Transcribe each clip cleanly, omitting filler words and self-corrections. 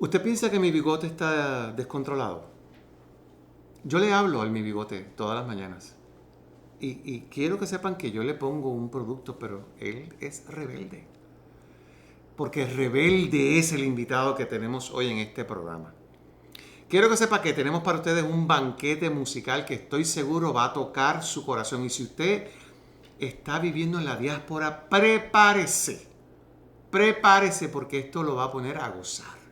¿Usted piensa que mi bigote está descontrolado? Yo le hablo a mi bigote todas las mañanas. Y quiero que sepan que yo le pongo un producto, pero él es rebelde. Porque rebelde es el invitado que tenemos hoy en este programa. Quiero que sepa que tenemos para ustedes un banquete musical que estoy seguro va a tocar su corazón. Y si usted está viviendo en la diáspora, prepárese porque esto lo va a poner a gozar.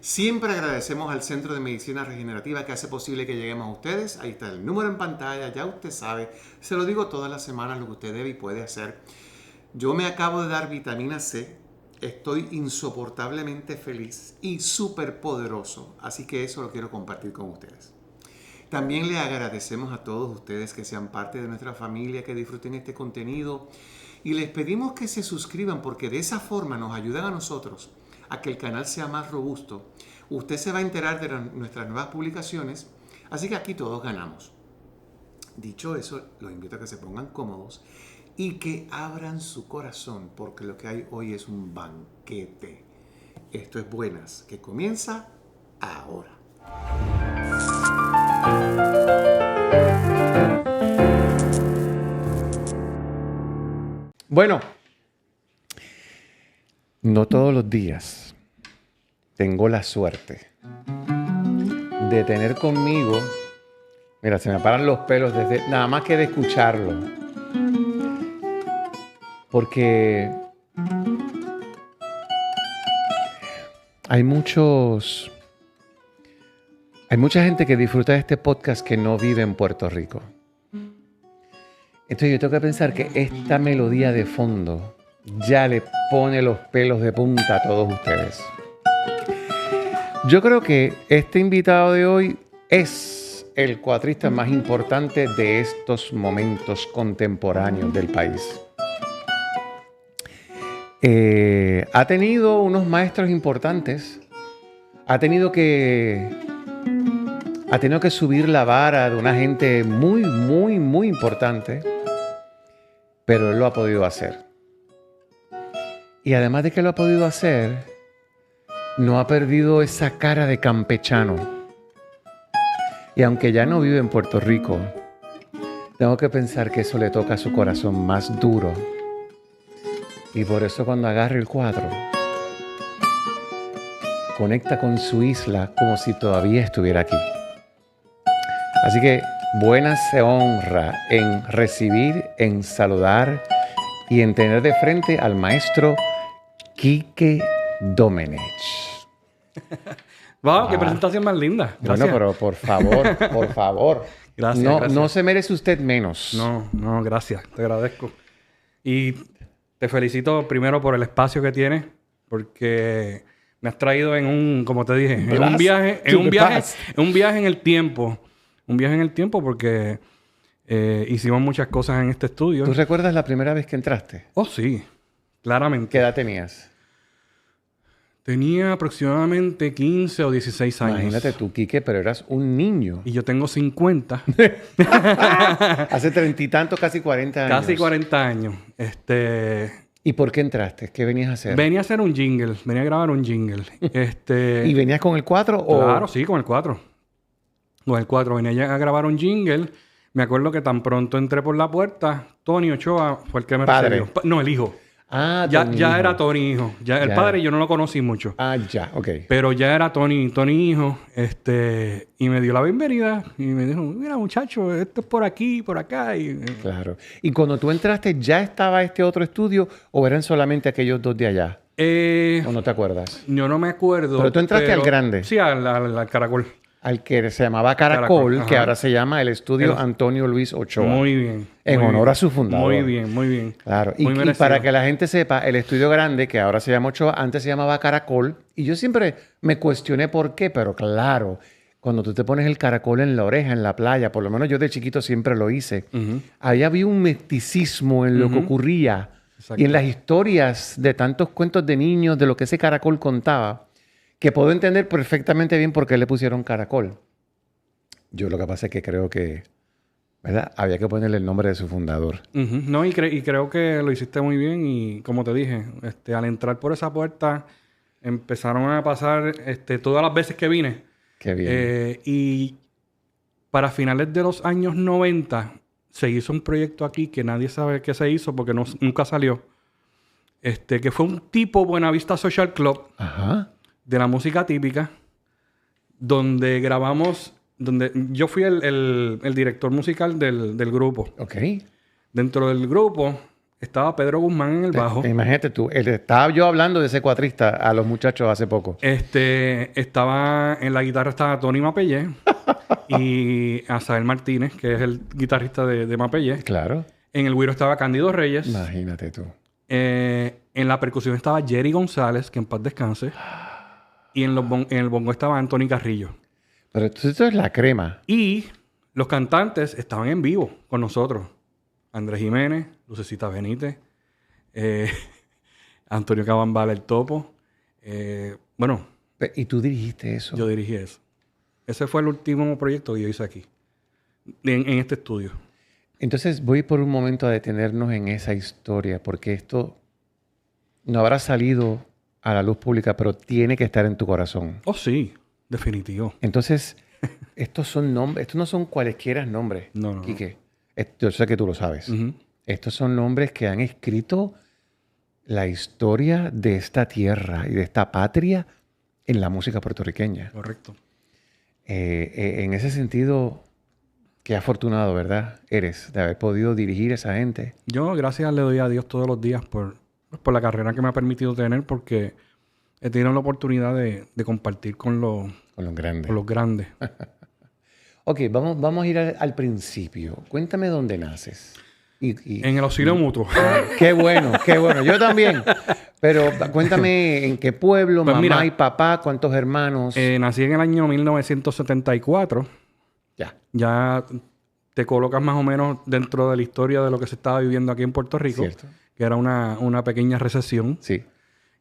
Siempre agradecemos al Centro de Medicina Regenerativa que hace posible que lleguemos a ustedes. Ahí está el número en pantalla, ya usted sabe. Se lo digo todas las semanas lo que usted debe y puede hacer. Yo me acabo de dar vitamina C. Estoy insoportablemente feliz y súper poderoso. Así que eso lo quiero compartir con ustedes. También le agradecemos a todos ustedes que sean parte de nuestra familia, que disfruten este contenido. Y les pedimos que se suscriban porque de esa forma nos ayudan a nosotros a que el canal sea más robusto. Usted se va a enterar de nuestras nuevas publicaciones, así que aquí todos ganamos. Dicho eso, los invito a que se pongan cómodos y que abran su corazón, porque lo que hay hoy es un banquete. Esto es Buenas, que comienza ahora. Bueno, no todos los días tengo la suerte de tener conmigo, mira, se me paran los pelos desde nada más que de escucharlo, porque hay mucha gente que disfruta de este podcast que no vive en Puerto Rico. Entonces yo tengo que pensar que esta melodía de fondo ya le pone los pelos de punta a todos ustedes. Yo creo que este invitado de hoy es el cuatrista más importante de estos momentos contemporáneos del país. Ha tenido unos maestros importantes. Ha tenido que subir la vara de una gente muy, muy, muy importante. Pero él lo ha podido hacer. Y además de que lo ha podido hacer, no ha perdido esa cara de campechano. Y aunque ya no vive en Puerto Rico, tengo que pensar que eso le toca a su corazón más duro. Y por eso cuando agarra el cuatro, conecta con su isla como si todavía estuviera aquí. Así que Buenas se honra en recibir, en saludar y en tener de frente al maestro Quique Domenech. Wow, qué presentación más linda. Gracias. Bueno, pero por favor. Gracias, no, gracias. No se merece usted menos. No, gracias. Te agradezco. Y te felicito primero por el espacio que tienes, porque me has traído como te dije, en un viaje en el tiempo. Un viaje en el tiempo porque hicimos muchas cosas en este estudio. ¿Tú recuerdas la primera vez que entraste? Oh, sí. Claramente. ¿Qué edad tenías? Tenía aproximadamente 15 o 16 años. Imagínate tú, Quique, pero eras un niño. Y yo tengo 50. Hace 30 y tantos, casi 40 años. Casi 40 años. ¿Y por qué entraste? ¿Qué venías a hacer? Venía a hacer un jingle. Venía a grabar un jingle. ¿Y venías con el 4 o...? Claro, sí, con el 4. Con el 4 venía a grabar un jingle. Me acuerdo que tan pronto entré por la puerta, Tony Ochoa fue el que me recibió. No, el hijo. Ah, ya era Tony hijo. El padre yo no lo conocí mucho. Ah, ya, ok. Pero ya era Tony hijo. Y me dio la bienvenida. Y me dijo, mira muchacho, esto es por aquí, por acá. Claro. ¿Y cuando tú entraste, ya estaba este otro estudio o eran solamente aquellos dos de allá? ¿O no te acuerdas? Yo no me acuerdo. Pero tú entraste al grande. Sí, al Caracol. Al que se llamaba Caracol, que ahora se llama el Estudio Antonio Luis Ochoa. Muy bien. En honor a su fundador. Muy bien, muy bien. Claro. Y para que la gente sepa, el Estudio Grande, que ahora se llama Ochoa, antes se llamaba Caracol. Y yo siempre me cuestioné por qué, pero claro, cuando tú te pones el caracol en la oreja, en la playa, por lo menos yo de chiquito siempre lo hice, ahí había un misticismo en lo que ocurría. Exacto. Y en las historias de tantos cuentos de niños, de lo que ese caracol contaba, que puedo entender perfectamente bien por qué le pusieron Caracol. Yo lo que pasa es que creo que, ¿verdad? Había que ponerle el nombre de su fundador. No, y creo que lo hiciste muy bien. Y como te dije, al entrar por esa puerta, empezaron a pasar todas las veces que vine. Qué bien. Y para finales de los años 90 se hizo un proyecto aquí que nadie sabe qué se hizo porque nunca salió. Que fue un tipo Buenavista Social Club de la música típica, donde grabamos, donde yo fui el director musical del grupo. Ok. Dentro del grupo estaba Pedro Guzmán en el bajo. Imagínate tú, estaba yo hablando de ese cuatrista a los muchachos hace poco. Estaba en la guitarra estaba Tony Mapellé y Asael Martínez, que es el guitarrista de Mapellé. Claro. En el güiro estaba Cándido Reyes. Imagínate tú. En la percusión estaba Jerry González, que en paz descanse. Y en el bongo estaba Anthony Carrillo. Pero esto es la crema. Y los cantantes estaban en vivo con nosotros. Andrés Jiménez, Lucecita Benítez, Antonio Cabambal, el Topo. Bueno. ¿Y tú dirigiste eso? Yo dirigí eso. Ese fue el último proyecto que yo hice aquí. En este estudio. Entonces voy por un momento a detenernos en esa historia, porque esto no habrá salido a la luz pública, pero tiene que estar en tu corazón. Oh, sí. Definitivo. Entonces, estos son nombres, estos no son cualesquiera nombres, no. Quique. Yo sé que tú lo sabes. Estos son nombres que han escrito la historia de esta tierra y de esta patria en la música puertorriqueña. Correcto. En ese sentido, qué afortunado, ¿verdad? Eres de haber podido dirigir a esa gente. Yo, gracias, le doy a Dios todos los días por la carrera que me ha permitido tener, porque he tenido la oportunidad de compartir con los grandes. Ok, vamos a ir al principio. Cuéntame dónde naces. En el Auxilio Mutuo. Qué bueno. Yo también. Pero cuéntame en qué pueblo, pues mamá mira, y papá, cuántos hermanos. Nací en el año 1974. Ya te colocas más o menos dentro de la historia de lo que se estaba viviendo aquí en Puerto Rico. Cierto. Que era una pequeña recesión. Sí.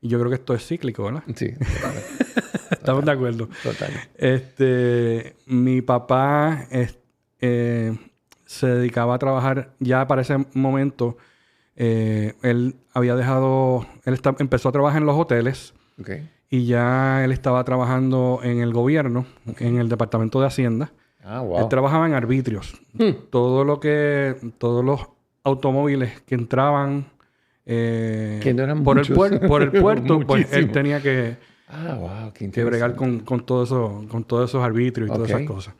Y yo creo que esto es cíclico, ¿verdad? Sí. Estamos de acuerdo. Total. Mi papá se dedicaba a trabajar ya para ese momento. Él había dejado... empezó a trabajar en los hoteles. Okay. Y ya él estaba trabajando en el gobierno, en el Departamento de Hacienda. Ah, wow. Él trabajaba en arbitrios. Todos los automóviles que entraban... que no eran por muchos. por el puerto, pues él tenía que bregar con todos esos arbitrios y todas esas cosas.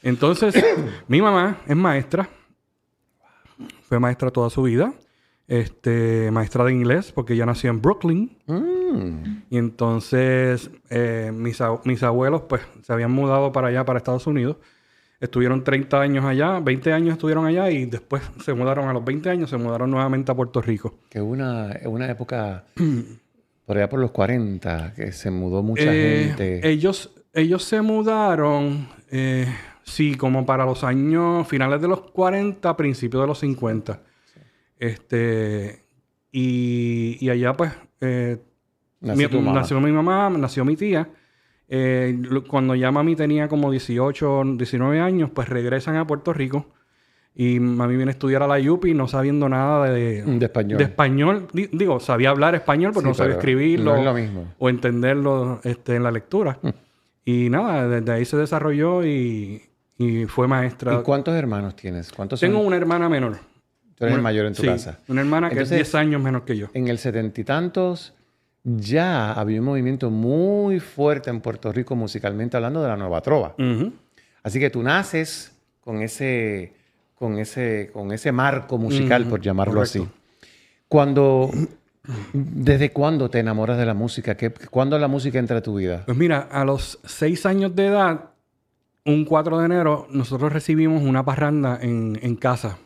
Entonces, mi mamá es maestra. Fue maestra toda su vida. Maestra de inglés, porque ella nació en Brooklyn. Y entonces, mis abuelos, pues, se habían mudado para allá, para Estados Unidos. Estuvieron 30 años allá, 20 años estuvieron allá y después se mudaron a los 20 años, se mudaron nuevamente a Puerto Rico. Que una época, por allá por los 40, que se mudó mucha gente. Ellos se mudaron, sí, como para los años finales de los 40, principios de los 50. Sí. Y allá pues nació mi mamá, nació mi tía. Cuando ya mami tenía como 18, 19 años, pues regresan a Puerto Rico y mami viene a estudiar a la UPI no sabiendo nada de español. Digo, sabía hablar español, pero no sabía escribirlo no es lo mismo. O entenderlo en la lectura. Y nada, desde ahí se desarrolló y fue maestra. ¿Y cuántos hermanos tienes? Tengo una hermana menor. Tú eres el mayor en tu casa. Una hermana que es 10 años menor que yo. En el 70 y tantos... ya había un movimiento muy fuerte en Puerto Rico musicalmente hablando de la nueva trova. Así que tú naces con ese marco musical, por llamarlo así. ¿Desde cuándo te enamoras de la música? ¿Cuándo la música entra a tu vida? Pues mira, a los 6 años de edad, un 4 de enero, nosotros recibimos una parranda en casa.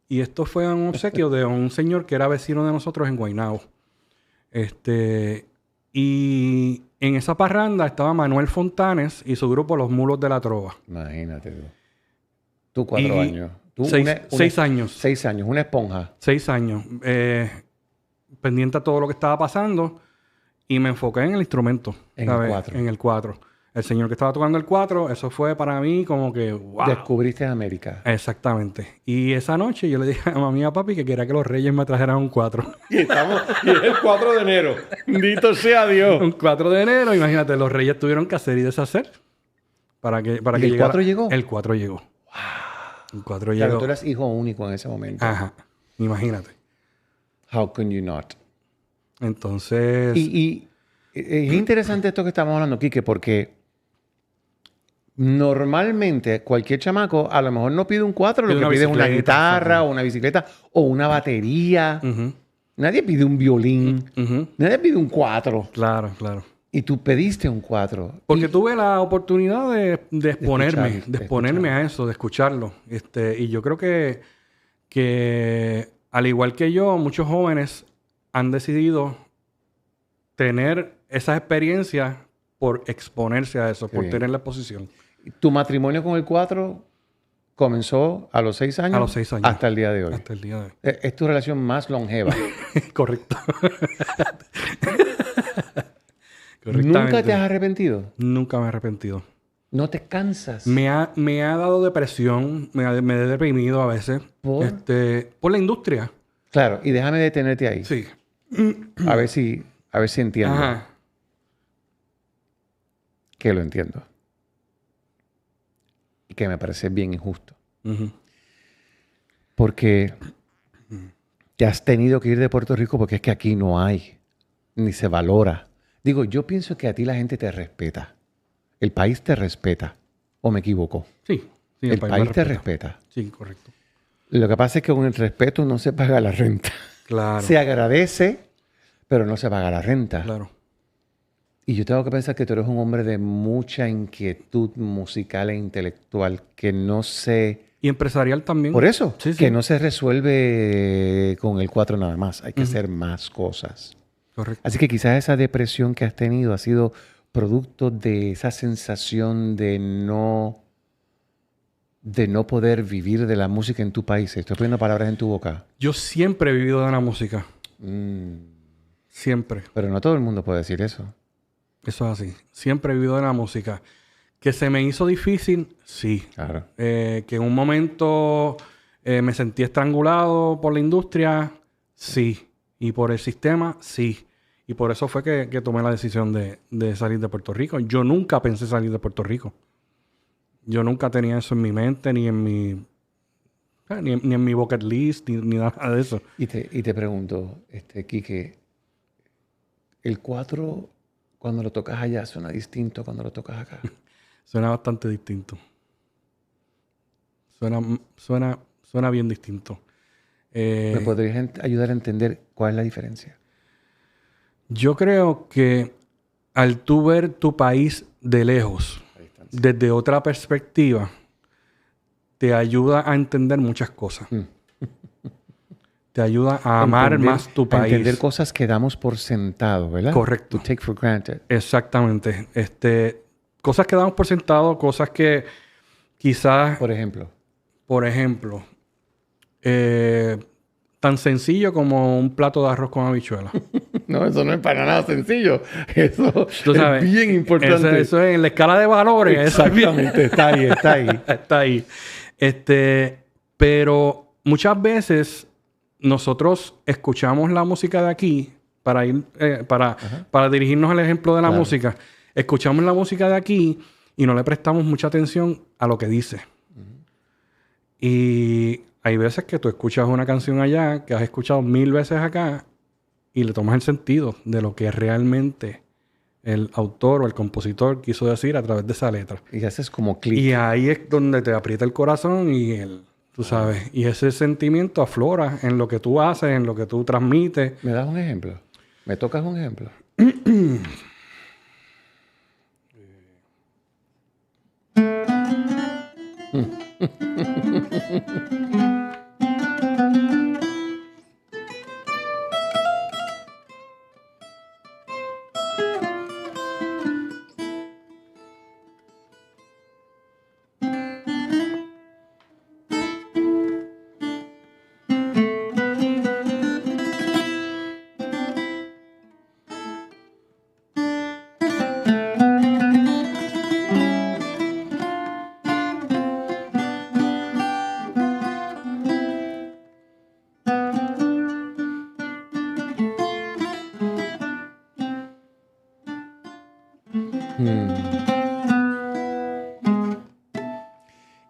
Y esto fue un obsequio de un señor que era vecino de nosotros en Guaynabo. Y en esa parranda estaba Manuel Fontanes y su grupo Los Mulos de la Trova. Imagínate tú. Tú 4 años. Tú 6 años. 6 años, una esponja. 6 años. Pendiente a todo lo que estaba pasando y me enfoqué en el instrumento. En el 4. En el 4. El señor que estaba tocando el 4, eso fue para mí como que, wow. Descubriste América. Exactamente. Y esa noche yo le dije a mami y a papi que quería que los Reyes me trajeran un 4. Y es el 4 de enero. Bendito sea Dios. Un 4 de enero, imagínate, los Reyes tuvieron que hacer y deshacer para que ¿Y llegara. el 4 llegó? El 4 llegó. Wow. El 4 Claro, llegó. tú eras hijo único en ese momento. Ajá. Imagínate. How can you not? Entonces... Y es interesante esto que estamos hablando, Quique, porque normalmente cualquier chamaco a lo mejor no pide un 4, lo que pide es una guitarra o una bicicleta o una batería. Nadie pide un violín. Nadie pide un 4. Claro, claro. Y tú pediste un 4. Porque tuve la oportunidad de exponerme, escuchar, de exponerme a eso, de escucharlo. Y yo creo que al igual que yo, muchos jóvenes han decidido tener esas experiencias por exponerse a eso, por tener la exposición. ¿Tu matrimonio con el 4 comenzó a los 6 años? A los 6 años. Hasta el día de hoy. Hasta el día de hoy. Es tu relación más longeva. Correcto. ¿Nunca te has arrepentido? Nunca me he arrepentido. ¿No te cansas? Me ha dado depresión, me he deprimido a veces. ¿Por? Por la industria. Claro, y déjame detenerte ahí. Sí. A ver si entiendo. Ajá. Que lo entiendo. Y que me parece bien injusto. Porque te has tenido que ir de Puerto Rico porque es que aquí no hay, ni se valora. Digo, yo pienso que a ti la gente te respeta. El país te respeta. ¿O me equivoco? Sí. El país te respeta. Sí, correcto. Lo que pasa es que con el respeto no se paga la renta. Claro. Se agradece, pero no se paga la renta. Claro. Y yo tengo que pensar que tú eres un hombre de mucha inquietud musical e intelectual que no se... Y empresarial también. Por eso, Sí, sí. que no se resuelve con el 4 nada más. Hay que hacer más cosas. Correcto. Así que quizás esa depresión que has tenido ha sido producto de esa sensación de no poder vivir de la música en tu país. Estoy poniendo palabras en tu boca. Yo siempre he vivido de la música. Siempre. Pero no todo el mundo puede decir eso. Eso es así. Siempre he vivido de la música. ¿Que se me hizo difícil? Sí. Claro. Que en un momento me sentí estrangulado por la industria. Sí. Y por el sistema, sí. Y por eso fue que tomé la decisión de salir de Puerto Rico. Yo nunca pensé salir de Puerto Rico. Yo nunca tenía eso en mi mente, ni en mi bucket list, ni nada de eso. Y te pregunto, Quique, ¿el 4 cuando lo tocas allá suena distinto cuando lo tocas acá? Suena bastante distinto. Suena bien distinto. ¿Me podrías ayudar a entender cuál es la diferencia? Yo creo que al tú ver tu país de lejos, desde otra perspectiva, te ayuda a entender muchas cosas. Te ayuda a amar más tu país. A entender cosas que damos por sentado, ¿verdad? Correcto. We take for granted. Exactamente. Cosas que damos por sentado, cosas que quizás... Por ejemplo, tan sencillo como un plato de arroz con habichuelas. no, eso no es para nada sencillo. Eso Tú sabes, es bien importante. Eso es en la escala de valores. Exactamente, está ahí. Está ahí. Pero muchas veces nosotros escuchamos la música de aquí para dirigirnos al ejemplo de la música. Escuchamos la música de aquí y no le prestamos mucha atención a lo que dice. Y hay veces que tú escuchas una canción allá que has escuchado 1000 veces acá y le tomas el sentido de lo que realmente el autor o el compositor quiso decir a través de esa letra. Y haces como clic. Y ahí es donde te aprieta el corazón y tú sabes, y ese sentimiento aflora en lo que tú haces, en lo que tú transmites. ¿Me das un ejemplo? ¿Me tocas un ejemplo?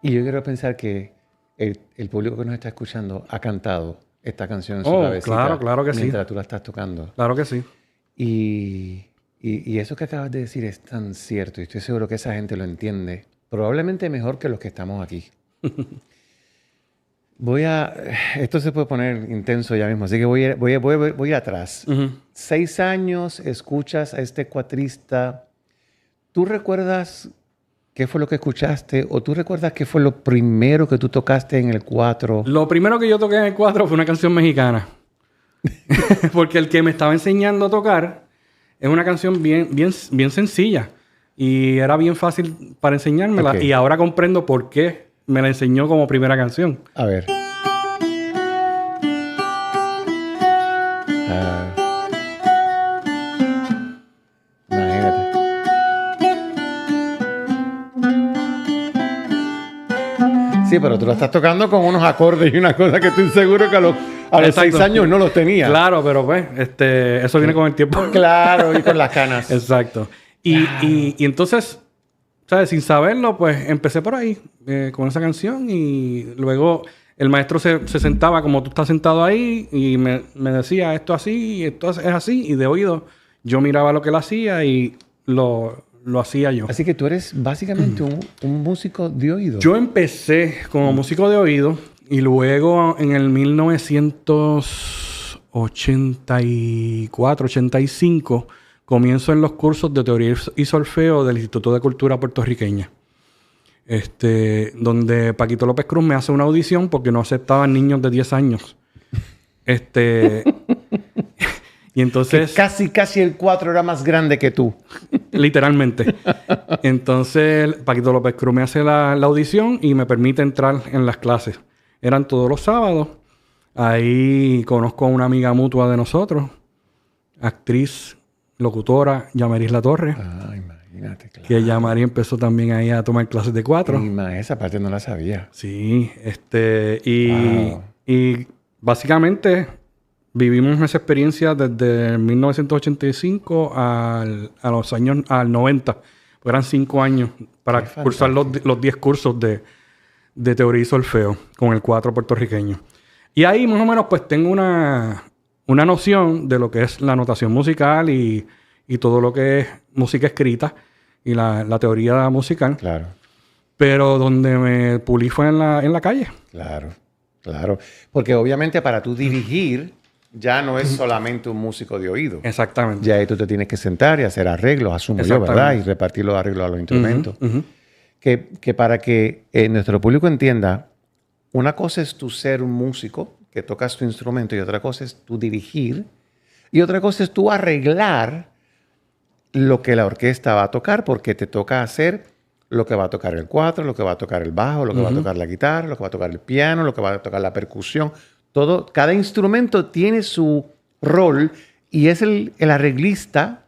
Y yo quiero pensar que el público que nos está escuchando ha cantado esta canción en su cabecita. Claro que mientras sí. tú la estás tocando. Claro que sí. Y eso que acabas de decir es tan cierto. Y estoy seguro que esa gente lo entiende. Probablemente mejor que los que estamos aquí. Esto se puede poner intenso ya mismo. Así que voy a ir atrás. 6 años, escuchas a este cuatrista. ¿Tú recuerdas qué fue lo que escuchaste? ¿O tú recuerdas qué fue lo primero que tú tocaste en el cuatro? Lo primero que yo toqué en el cuatro fue una canción mexicana. Porque el que me estaba enseñando a tocar es una canción bien sencilla. Y era bien fácil para enseñármela. Ok. Y ahora comprendo por qué me la enseñó como primera canción. A ver. Imagínate. Sí, pero tú lo estás tocando con unos acordes y una cosa que estoy seguro que a los Exacto. 6 años no los tenía. Claro, pero pues, eso viene con el tiempo. Claro, y con las canas. Exacto. Y entonces, ¿sabes? Sin saberlo, pues empecé por ahí con esa canción y luego el maestro se sentaba como tú estás sentado ahí y me decía esto así, esto es así y de oído yo miraba lo que él hacía y lo hacía yo. Así que tú eres básicamente un músico de oído. Yo empecé como músico de oído y luego en el 1984, 85 comienzo en los cursos de teoría y solfeo del Instituto de Cultura Puertorriqueña. Donde Paquito López Cruz me hace una audición porque no aceptaban niños de 10 años. Y entonces... Que casi el 4 era más grande que tú. Literalmente. Entonces, Paquito López Cruz me hace la audición y me permite entrar en las clases. Eran todos los sábados. Ahí conozco a una amiga mutua de nosotros, actriz, locutora, Yamaris Latorre. Ah, imagínate, claro. Que Yamari empezó también ahí a tomar clases de cuatro. Esa parte no la sabía. Sí, Wow. y básicamente vivimos esa experiencia desde 1985 al 90. Eran 5 años para Qué cursar los 10 cursos de teoría y solfeo con el 4 puertorriqueño. Y ahí más o menos pues tengo una noción de lo que es la notación musical y todo lo que es música escrita y la teoría musical. Claro. Pero donde me pulí fue en la calle. Claro. Porque obviamente para tú dirigir ya no es solamente un músico de oído. Exactamente. Ya ahí tú te tienes que sentar y hacer arreglos, asumo yo, ¿verdad? Y repartir los arreglos a los instrumentos. Que para que nuestro público entienda, una cosa es tú ser un músico que tocas tu instrumento y otra cosa es tú dirigir y otra cosa es tú arreglar lo que la orquesta va a tocar porque te toca hacer lo que va a tocar el 4, lo que va a tocar el bajo, lo que va a tocar la guitarra, lo que va a tocar el piano, lo que va a tocar la percusión. Cada instrumento tiene su rol y es el arreglista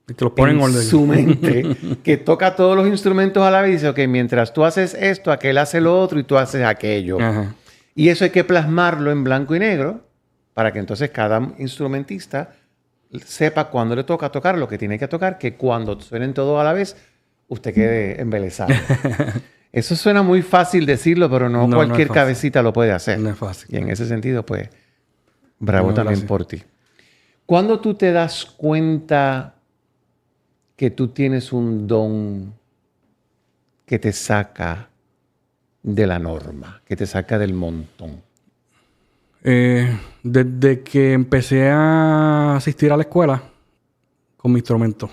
Y te los ponen en orden. su mente que toca todos los instrumentos a la vez y dice, ok, mientras tú haces esto, aquel hace lo otro y tú haces aquello. Ajá. Y eso hay que plasmarlo en blanco y negro para que entonces cada instrumentista sepa cuándo le toca tocar lo que tiene que tocar, que cuando suenen todos a la vez, usted quede embelesado. Eso suena muy fácil decirlo, pero no No, cualquier no es fácil. cabecita lo puede hacer. No es fácil. Y en ese sentido, pues, bravo No, también gracias. por ti. ¿Cuándo tú te das cuenta que tú tienes un don que te saca de la norma, que te saca del montón? Desde que empecé a asistir a la escuela con mi instrumento.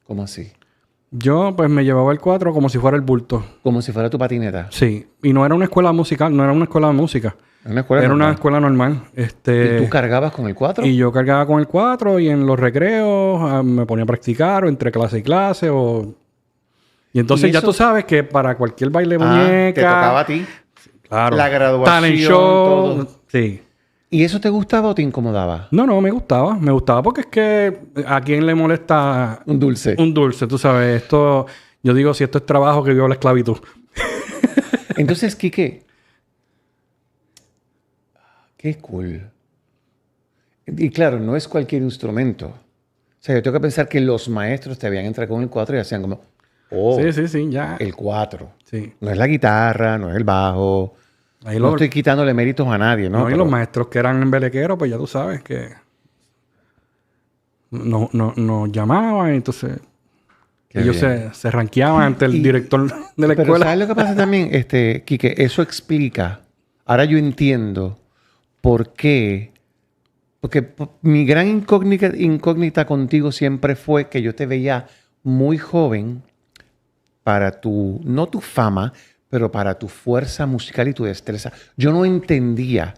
¿Cómo así? Yo pues me llevaba el 4 como si fuera el bulto. Como si fuera tu patineta. Sí. Y no era una escuela musical, no era una escuela de música. Una escuela Era una normal. escuela normal. ¿Y tú cargabas con el 4? Y yo cargaba con el 4 y en los recreos me ponía a practicar o entre clase y clase Y entonces ¿Y ya eso? tú sabes que para cualquier baile de muñeca... te tocaba a ti. Claro. La graduación, Talent show. todo. Sí. ¿Y eso te gustaba o te incomodaba? No, me gustaba. Me gustaba porque es que a quién le molesta Un dulce. un dulce, tú sabes. Esto... Yo digo, si esto es trabajo, que viva la esclavitud. Entonces, Quique, qué cool. Y claro, no es cualquier instrumento. O sea, yo tengo que pensar que los maestros te habían entrado con el 4 y hacían como... Oh, Sí, ya. el 4. Sí. No es la guitarra, no es el bajo. Ahí No estoy quitándole méritos a nadie, ¿no? No, y Pero los maestros que eran embelequeros, pues ya tú sabes que nos llamaban, entonces Qué ellos bien. se ranqueaban ante el Y- director de la Pero escuela. ¿sabes lo que pasa también, Quique? Eso explica. Ahora yo entiendo por qué. Porque mi gran incógnita contigo siempre fue que yo te veía muy joven para no tu fama, pero para tu fuerza musical y tu destreza. Yo no entendía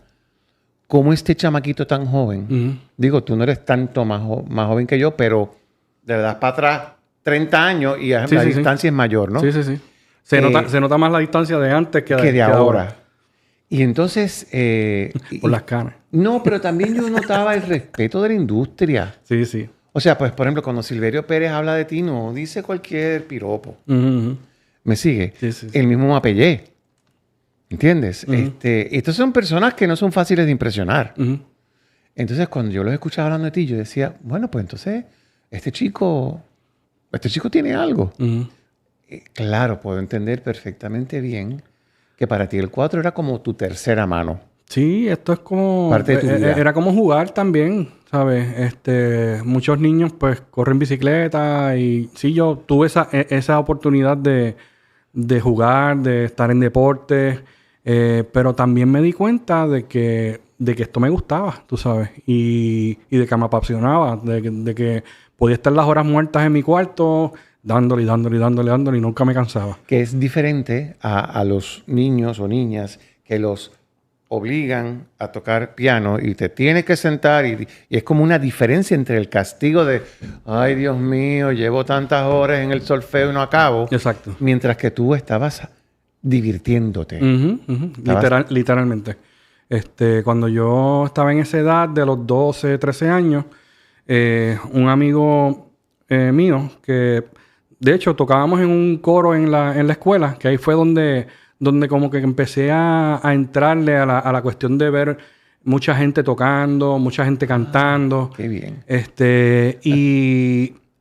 cómo este chamaquito tan joven, Ujú. digo, tú no eres tanto más joven que yo, pero de verdad para atrás, 30 años y la Sí, sí, sí. distancia es mayor, ¿no? Sí. Se nota más la distancia de antes que Que de que ahora. Y entonces... Por las canas. no, pero también yo notaba el respeto de la industria. Sí. O sea, pues, por ejemplo, cuando Silverio Pérez habla de ti, no dice cualquier piropo. Ujú. ¿Me sigue? Sí. El mismo Mapellé. ¿Entiendes? Ujú. Estos son personas que no son fáciles de impresionar. Ujú. Entonces, cuando yo los escuchaba hablando de ti, yo decía, bueno, pues entonces, este chico tiene algo. Ujú. Claro, puedo entender perfectamente bien que para ti el 4 era como tu tercera mano. Sí, esto es como... Parte de tu vida. Era como jugar también, ¿sabes? Muchos niños pues corren bicicleta y sí, yo tuve esa oportunidad de jugar, de estar en deportes, pero también me di cuenta de que esto me gustaba, tú sabes, y de que me apasionaba, de que podía estar las horas muertas en mi cuarto dándole y nunca me cansaba. Que es diferente a los niños o niñas que los obligan a tocar piano y te tienes que sentar y es como una diferencia entre el castigo de, ay Dios mío, llevo tantas horas en el solfeo y no acabo, Exacto. mientras que tú estabas divirtiéndote. Ujú. Estabas- Literalmente. Cuando yo estaba en esa edad de los 12, 13 años, un amigo mío que, de hecho, tocábamos en un coro en la escuela, que ahí fue donde como que empecé a entrarle a la cuestión de ver mucha gente tocando, mucha gente cantando. Qué bien.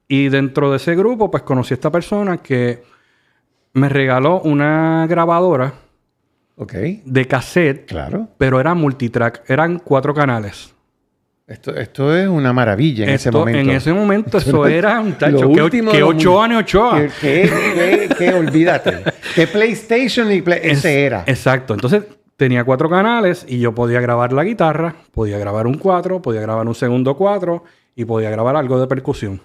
Y dentro de ese grupo, pues conocí a esta persona que me regaló una grabadora Ok, de cassette, claro. pero era multitrack. Eran 4 canales. Esto es una maravilla en ese momento. En ese momento eso era un tacho. Lo Que último que de lo Ochoa ni Ochoa. que olvídate. Que PlayStation ese era. Exacto. Entonces tenía 4 canales y yo podía grabar la guitarra, podía grabar un 4, podía grabar un segundo 4 y podía grabar algo de percusión.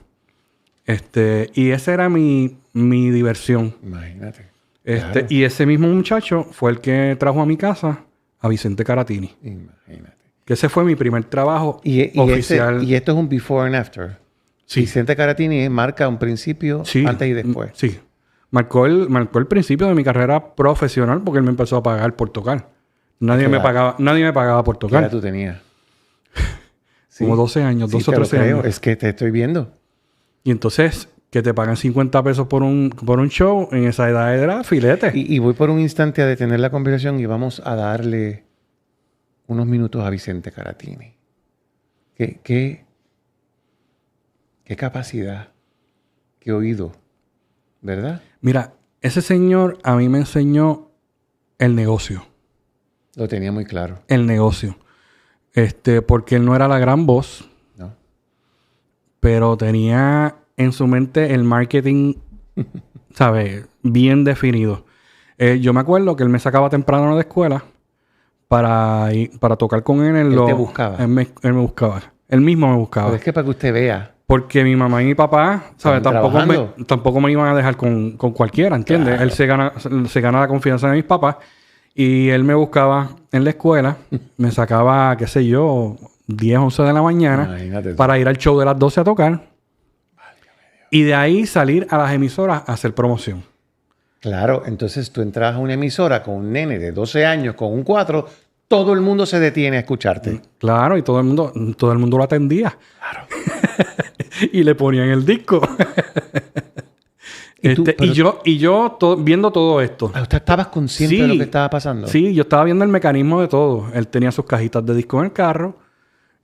Y esa era mi diversión. Imagínate. Claro. Y ese mismo muchacho fue el que trajo a mi casa a Vicente Caratini. Imagínate. Que ese fue mi primer trabajo Y oficial. y esto es un before and after. Sí. Vicente Caratini marca un principio Sí. antes y después. Sí. Marcó el principio de mi carrera profesional porque él me empezó a pagar por tocar. Nadie me pagaba por ¿Qué edad tocar. tú tenías? Como 12 años, 12 o te lo 13 creo. años. Es que te estoy viendo. Y entonces, que te pagan 50 pesos por un show, en esa edad era filete. Y voy por un instante a detener la conversación y vamos a darle unos minutos a Vicente Caratini. ¿Qué capacidad? ¿Qué oído? ¿Verdad? Mira, ese señor a mí me enseñó el negocio. Lo tenía muy claro. El negocio. Porque él no era la gran voz, ¿No? pero tenía en su mente el marketing, ¿sabes? Bien definido. Yo me acuerdo que él me sacaba temprano de la escuela para tocar con él en Él te buscaba. Él me buscaba. Él mismo me buscaba. Pero es que para que usted vea. Porque mi mamá y mi papá, ¿sabes? Estaban trabajando. Tampoco me iban a dejar con cualquiera, ¿entiendes? Claro. Él se gana la confianza de mis papás. Y él me buscaba en la escuela. Me sacaba, qué sé yo, 10, 11 de la mañana. Imagínate tú. Para ir al show de las 12 a tocar. Y de ahí salir a las emisoras a hacer promoción. Claro, entonces tú entras a una emisora con un nene de 12 años, con un 4, todo el mundo se detiene a escucharte. Claro, y todo el mundo lo atendía. Claro. Y le ponían el disco. ¿Y tú? Viendo todo esto. ¿Usted estabas consciente Sí. de lo que estaba pasando? Sí, yo estaba viendo el mecanismo de todo. Él tenía sus cajitas de disco en el carro.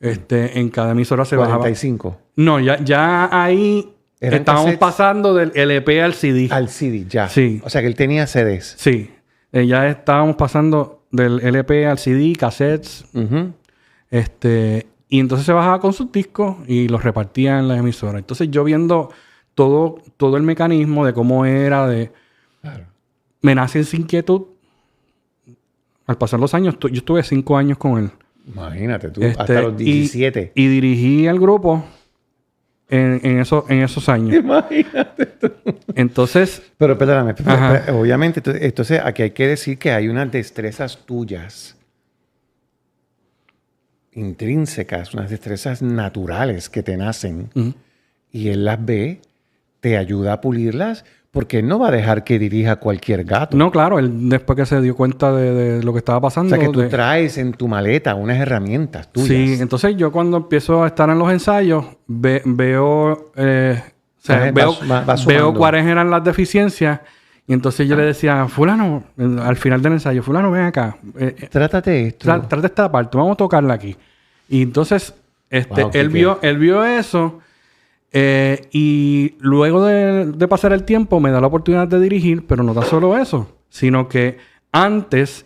En cada emisora se bajaba. 45. No, ya ahí ¿Eran Estábamos cassettes? pasando del LP al CD. Al CD, ya. Sí. O sea, que él tenía CDs. Sí. Ya estábamos pasando del LP al CD, cassettes. Ujú. Y entonces se bajaba con sus discos y los repartía en las emisoras. Entonces yo viendo todo el mecanismo de cómo era, Claro. me nace esa inquietud. Al pasar los años, yo estuve 5 años con él. Imagínate tú, hasta los 17. Y dirigí el grupo en esos años. Imagínate tú. Entonces, Pero perdóname, Ajá. obviamente, entonces aquí hay que decir que hay unas destrezas tuyas intrínsecas, unas destrezas naturales que te nacen ujú. y él las ve, te ayuda a pulirlas, porque él no va a dejar que dirija cualquier gato. No, claro, él después que se dio cuenta de lo que estaba O pasando. sea, que tú traes en tu maleta unas herramientas tuyas. Sí, entonces yo cuando empiezo a estar en los ensayos, veo, Vas veo sumando. cuáles eran las deficiencias. Y entonces yo le decía, fulano, al final del ensayo, fulano, ven acá. Trátate esto. Trata esta parte, vamos a tocarla aquí. Y entonces, Wow, él vio eso. Y luego de pasar el tiempo, me da la oportunidad de dirigir, pero no tan solo eso, sino que antes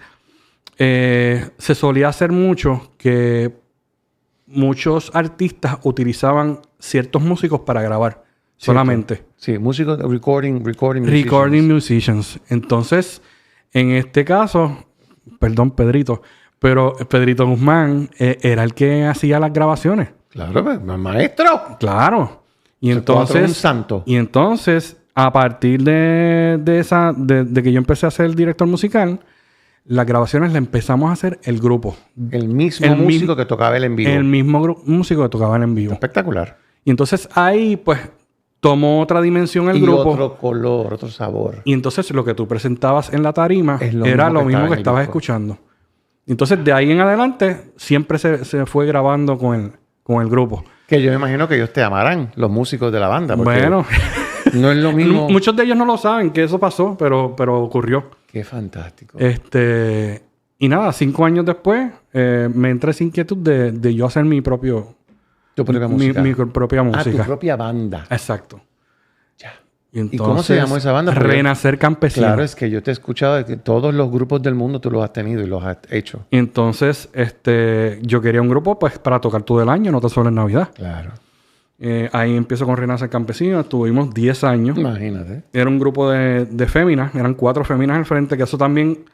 se solía hacer mucho que muchos artistas utilizaban ciertos músicos para grabar solamente. Sí, músicos, recording Recording musicians. Entonces, en este caso, perdón, Pedrito, pero Pedrito Guzmán era el que hacía las grabaciones. Claro, pues, maestro. Claro. Y Ese cuatro es un entonces, santo. a partir de que yo empecé a ser el director musical, las grabaciones las empezamos a hacer el grupo. El mismo El músico mismo- que tocaba el en vivo. El mismo músico que tocaba en vivo. Espectacular. Y entonces ahí, pues, tomó otra dimensión el Y grupo. otro color, otro sabor. Y entonces lo que tú presentabas en la tarima Es lo era mismo lo que mismo estaba que en el estabas disco. escuchando. Entonces, de ahí en adelante, siempre se fue grabando con el grupo. Que yo me imagino que ellos te amarán, los músicos de la banda. Porque Bueno, no es lo mismo. muchos de ellos no lo saben que eso pasó, pero ocurrió. Qué fantástico. Y nada, 5 años después, me entra esa inquietud de yo hacer mi propia Tu propia música. mi propia Ah, música. tu propia banda. Exacto. Ya. Y, entonces, cómo se llamó esa banda? Porque- Renacer Campesino. Claro, es que yo te he escuchado de que todos los grupos del mundo tú los has tenido y los has hecho. Y entonces, yo quería un grupo pues para tocar todo el año, no tan solo en Navidad. Claro. Ahí empiezo con Renacer Campesino, estuvimos 10 años. Imagínate. Era un grupo de féminas, eran 4 féminas al frente, que eso también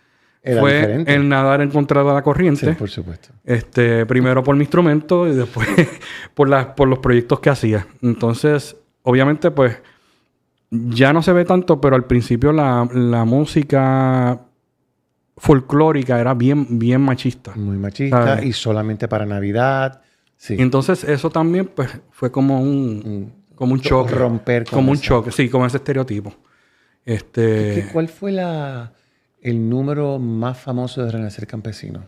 Era fue diferente. el nadar en contra de la corriente. Sí, por supuesto. Primero por mi instrumento y después por los proyectos que hacía. Entonces, obviamente, pues, ya no se ve tanto, pero al principio la música folclórica era bien machista. Muy machista ¿Sabes? y solamente para Navidad. Sí. Y entonces eso también, pues, fue como un choque. Romper con como un esa- choque, sí, como ese estereotipo. ¿Cuál fue el número más famoso de Renacer Campesino?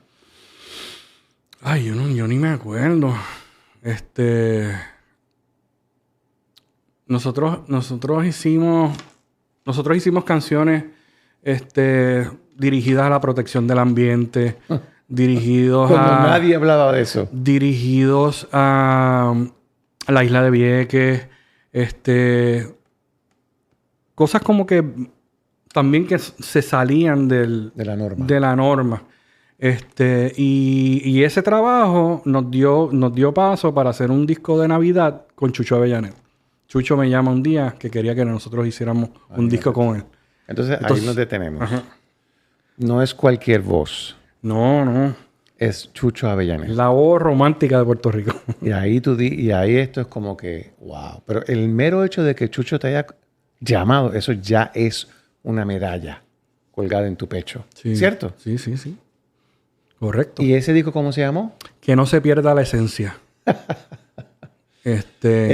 Ay, yo ni me acuerdo. Nosotros hicimos canciones dirigidas a la protección del ambiente, dirigidos Cuando a nadie hablaba de eso. dirigidos a la isla de Vieques, cosas como que también que se salían De la norma. de la norma. Y ese trabajo nos dio paso para hacer un disco de Navidad con Chucho Avellanet. Chucho me llama un día que quería que nosotros hiciéramos un disco con él. Entonces, ahí nos detenemos. Ajá. No es cualquier voz. No. Es Chucho Avellanet. La voz romántica de Puerto Rico. Y ahí esto es como que, wow. Pero el mero hecho de que Chucho te haya llamado, eso ya es una medalla colgada en tu pecho. Sí. ¿Cierto? Sí. Correcto. ¿Y ese disco cómo se llamó? Que no se pierda la esencia. Es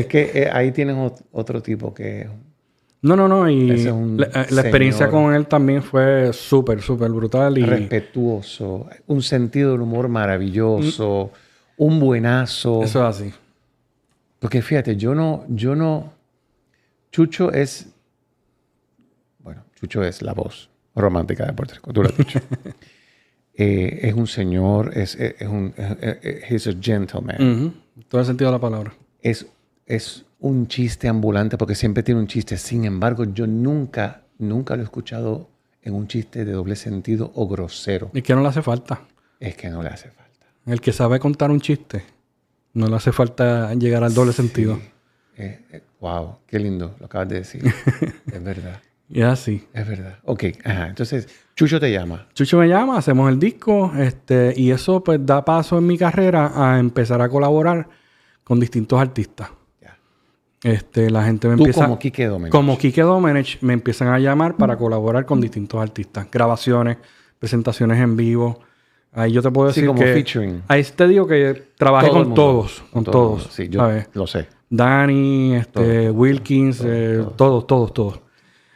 que ahí tienes otro tipo que... No. Y Ese es un la experiencia señor con él también fue súper brutal. Y respetuoso, un sentido del humor maravilloso, un buenazo. eso es así. Porque fíjate, yo no... Chucho es la voz romántica de Puerto Rico, tú lo has dicho. Es un señor, he's a gentleman. Ujú. Todo el sentido de la palabra. Es un chiste ambulante porque siempre tiene un chiste. Sin embargo, yo nunca lo he escuchado en un chiste de doble sentido o grosero. Es que no le hace falta. Es que no le hace falta. El que sabe contar un chiste, no le hace falta llegar al doble sentido. Wow, qué lindo lo acabas de decir. Es verdad. Y es así. Es verdad. Ok, ajá. Entonces, Chucho te llama. Chucho me llama, hacemos el disco, y eso pues da paso en mi carrera a empezar a colaborar con distintos artistas. Ya. La gente me Tú empieza... como Quique Domenech. Como Quique Domenech, me empiezan a llamar para colaborar con distintos artistas. Grabaciones, presentaciones en vivo. Ahí yo te puedo decir como que... featuring. Ahí te digo que trabajé Todo el con mundo. todos. Con todo el todos. mundo. Sí, yo ¿sabes? lo sé. Dani, Wilkins, todos.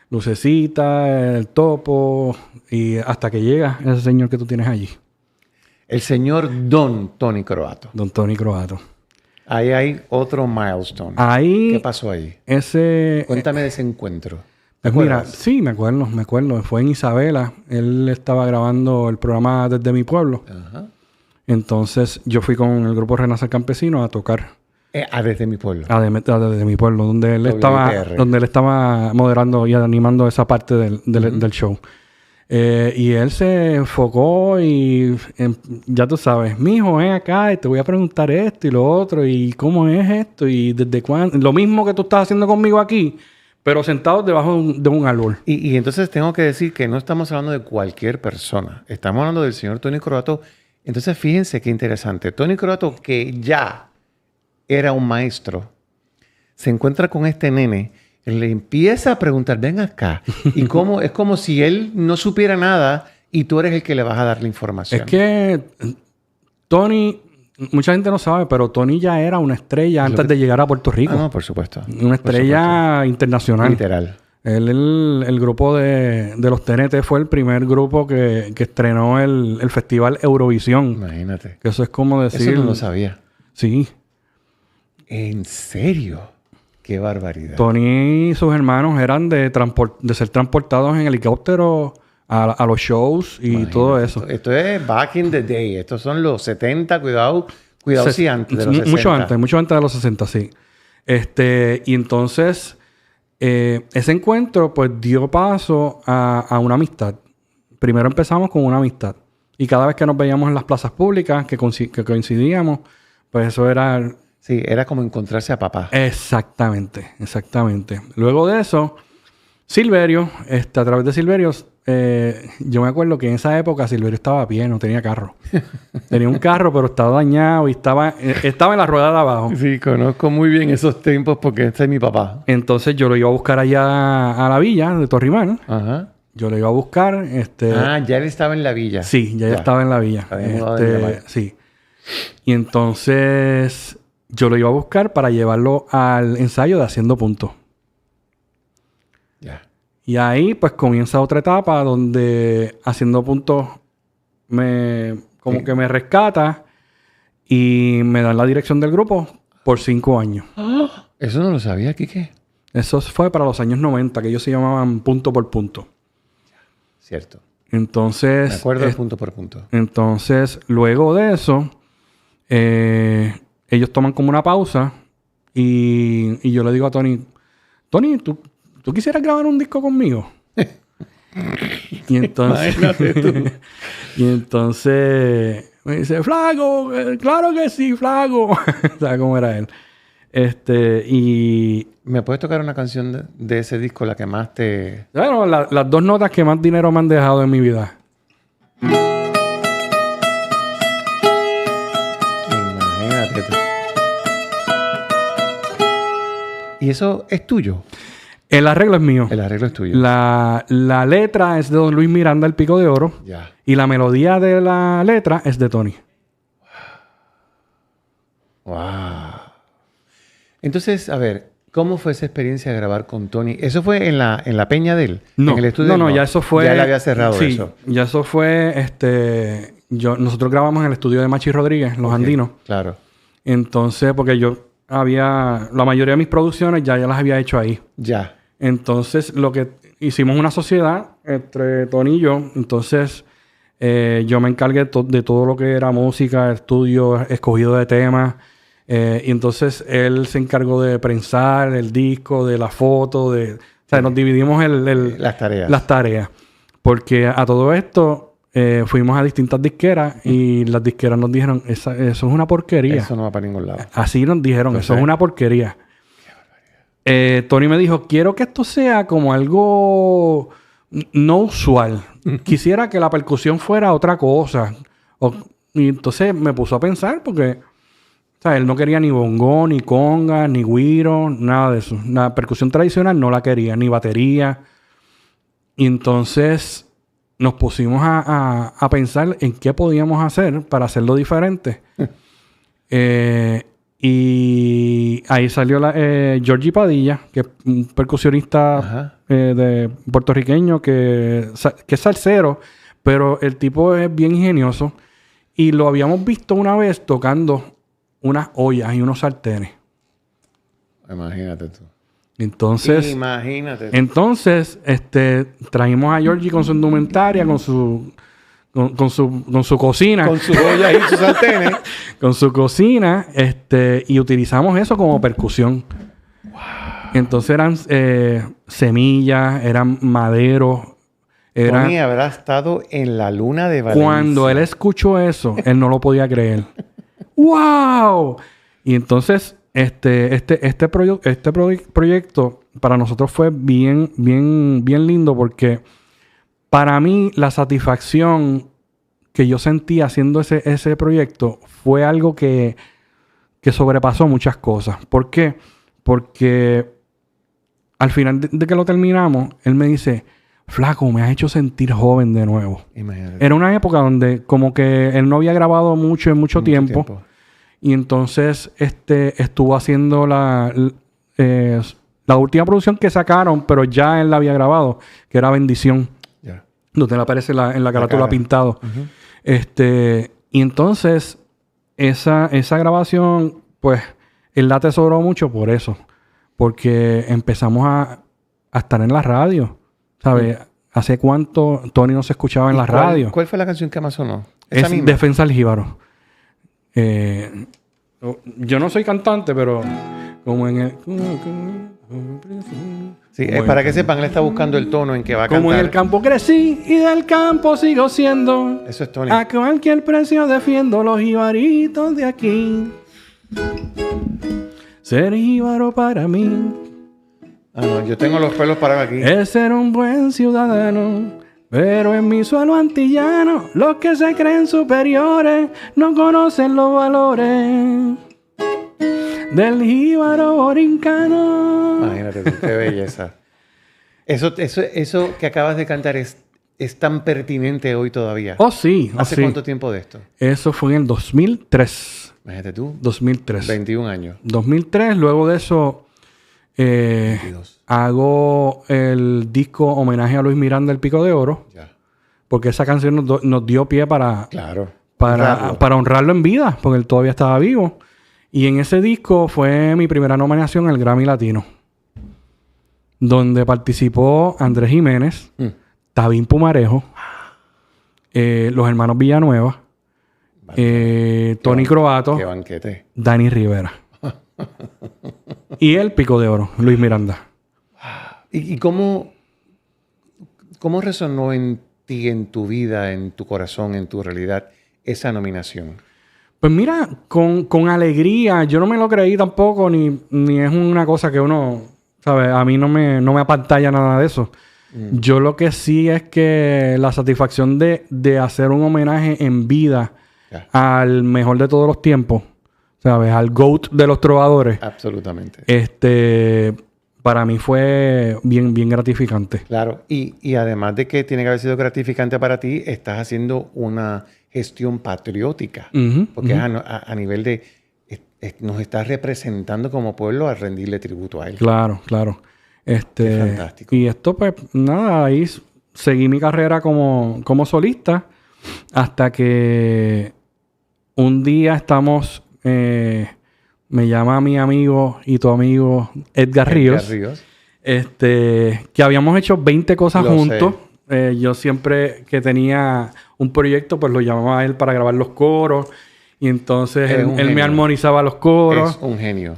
Lucecita, el Topo, y hasta que llega ese señor que tú tienes allí, El señor Don Tony Croato. Don Tony Croato. Ahí hay otro milestone. Ahí, ¿Qué pasó ahí? ese... Cuéntame de ese encuentro. Pues ¿Te mira, acuerdas? sí, me acuerdo. Fue en Isabela. Él estaba grabando el programa Desde Mi Pueblo. Ajá. Entonces, yo fui con el grupo Renacer Campesino a tocar Desde mi pueblo. Desde Mi Pueblo, donde él WIPR. estaba moderando y animando esa parte del show. Y él se enfocó y ya tú sabes, mijo, ven acá y te voy a preguntar esto y lo otro y cómo es esto y desde cuándo. Lo mismo que tú estás haciendo conmigo aquí, pero sentados debajo de un árbol. Y entonces tengo que decir que no estamos hablando de cualquier persona. Estamos hablando del señor Tony Croato. Entonces, fíjense qué interesante. Tony Croato, que ya era un maestro, se encuentra con este nene, le empieza a preguntar, ven acá. Y cómo, es como si él no supiera nada y tú eres el que le vas a dar la información. Es que Tony, mucha gente no sabe, pero Tony ya era una estrella antes de llegar a Puerto Rico. Ah, no, por supuesto. Una estrella internacional. Literal. El grupo de los TNT fue el primer grupo que estrenó el Festival Eurovisión. Imagínate. Que eso es como decir... Eso no lo sabía. Sí. ¿En serio? Qué barbaridad. Tony y sus hermanos eran de ser transportados en helicóptero a los shows y Imagínate, todo eso. Esto es back in the day. Estos son los 70. Cuidado sí, antes de los 60. Mucho antes de los 60, sí. Y entonces... ese encuentro pues dio paso a una amistad. Primero empezamos con una amistad. Y cada vez que nos veíamos en las plazas públicas, que coincidíamos, pues eso era... Sí, era como encontrarse a papá. Exactamente. Luego de eso, Silverio, a través de Silverio, yo me acuerdo que en esa época Silverio estaba a pie, no tenía carro. Tenía un carro, pero estaba dañado y estaba en la rueda de abajo. Sí, conozco muy bien esos tiempos porque este es mi papá. Entonces yo lo iba a buscar allá a la villa de Torrimán. Ajá. Yo lo iba a buscar. Ya él estaba en la villa. Sí, ya estaba en la villa. Había mudado de Miramar. Sí. Y entonces yo lo iba a buscar para llevarlo al ensayo de Haciendo Puntos. Ya. Y ahí pues comienza otra etapa donde Haciendo Puntos que me rescata y me dan la dirección del grupo por 5 años. Eso no lo sabía, Quique. Eso fue para los años 90, que ellos se llamaban Punto por Punto. Cierto. Entonces... Me acuerdo punto por punto. Entonces, luego de eso, ellos toman como una pausa y yo le digo a Tony, ¿tú quisieras grabar un disco conmigo? Y entonces... Imagínate tú. Y entonces me dice, Flaco, claro que sí, Flaco. ¿Sabes cómo era él? Y... ¿Me puedes tocar una canción de ese disco, la que más te... Bueno, las 2 notas que más dinero me han dejado en mi vida. Imagínate tú. ¿Y eso es tuyo? El arreglo es mío. El arreglo es tuyo. La letra es de Don Luis Miranda, El Pico de Oro. Ya. Y la melodía de la letra es de Tony. Wow. Entonces, a ver, ¿cómo fue esa experiencia de grabar con Tony? ¿Eso fue en la peña de él? No, ¿En el estudio? no, ya eso fue... Ya él había cerrado sí, eso. ya eso fue... nosotros grabamos en el estudio de Machi Rodríguez, Los Andinos. Claro. Entonces, porque la mayoría de mis producciones ya las había hecho ahí. Ya. Entonces, lo que hicimos una sociedad entre Tony y yo. Entonces, yo me encargué de todo lo que era música, estudio, escogido de temas. Y entonces él se encargó de prensar el disco, de la foto, o sea, nos dividimos Las tareas. las tareas. Porque a todo esto fuimos a distintas disqueras y las disqueras nos dijeron, eso es una porquería. Eso no va para ningún lado. Así nos dijeron, Entonces, eso es una porquería. Tony me dijo, quiero que esto sea como algo no usual. Quisiera que la percusión fuera otra cosa. Y entonces me puso a pensar porque, o sea, él no quería ni bongo, ni conga, ni güiro, nada de eso. La percusión tradicional no la quería, ni batería. Y entonces nos pusimos a pensar en qué podíamos hacer para hacerlo diferente. Y ahí salió Georgie Padilla, que es un percusionista de puertorriqueño que es salsero, pero el tipo es bien ingenioso. Y lo habíamos visto una vez tocando unas ollas y unos sartenes. Imagínate tú. Entonces, Imagínate. Entonces, trajimos a Georgie con su indumentaria, con su cocina. Con sus ollas y sus sartenes. Con su cocina, y utilizamos eso como percusión. Wow. Entonces eran semillas, eran maderos. Tony habrá estado en la luna de Valencia. Cuando él escuchó eso, él no lo podía creer. ¡Wow! Y entonces, este proyecto para nosotros fue bien lindo porque para mí la satisfacción que yo sentí haciendo ese proyecto fue algo que sobrepasó muchas cosas. ¿Por qué? Porque al final de que lo terminamos, él me dice, flaco, me has hecho sentir joven de nuevo. Imagínate. Era una época donde como que él no había grabado mucho en mucho tiempo. Y entonces estuvo haciendo la última producción que sacaron, pero ya él la había grabado, que era Bendición. Yeah. Donde él aparece en la carátula pintado. Uh-huh. Y entonces esa grabación, pues, él la atesoró mucho por eso. Porque empezamos a estar en la radio. ¿Sabes? ¿Hace cuánto Tony no se escuchaba en la radio? ¿Cuál fue la canción que más sonó? Es Defensa al Jíbaro. Yo no soy cantante, pero como en el... Sí, para que sepan, él está buscando el tono en que va a cantar. Como en el campo crecí y del campo sigo siendo. Eso es Tony. A cualquier precio defiendo los jibaritos de aquí. Ser jíbaro para mí No, yo tengo los pelos parados aquí. es ser un buen ciudadano. Pero en mi suelo antillano, los que se creen superiores no conocen los valores del jíbaro borincano. Imagínate tú, qué belleza. Eso que acabas de cantar es tan pertinente hoy todavía. Oh, sí. ¿Hace cuánto tiempo de esto? Eso fue en el 2003. Imagínate tú. 2003. 21 años. 2003, luego de eso hago el disco homenaje a Luis Miranda, El Pico de Oro. Ya. Porque esa canción nos dio pie para honrarlo en vida, porque él todavía estaba vivo. Y en ese disco fue mi primera nominación al Grammy Latino, donde participó Andrés Jiménez, Tabín Pumarejo, los hermanos Villanueva, Tony Croato, qué banquete. Dani Rivera. Y El Pico de Oro, Luis Miranda. ¿Y cómo resonó en ti, en tu vida, en tu corazón, en tu realidad, esa nominación? Pues mira, con alegría. Yo no me lo creí tampoco, ni es una cosa que uno, ¿sabes? A mí no me apantalla nada de eso. Yo lo que sí es que la satisfacción de hacer un homenaje en vida al mejor de todos los tiempos, ¿sabes? Al GOAT de los trovadores. Absolutamente. Para mí fue bien gratificante. Claro. Y además de que tiene que haber sido gratificante para ti, estás haciendo una gestión patriótica. Porque es a nivel de... nos estás representando como pueblo a rendirle tributo a él. Claro. Qué fantástico. Y esto, pues, nada, ahí seguí mi carrera como solista hasta que un día estamos... me llama mi amigo y tu amigo Edgar Ríos. Que habíamos hecho 20 cosas juntos. Yo siempre que tenía un proyecto, pues lo llamaba a él para grabar los coros. Y entonces Es él un me genio. armonizaba los coros. Es un genio.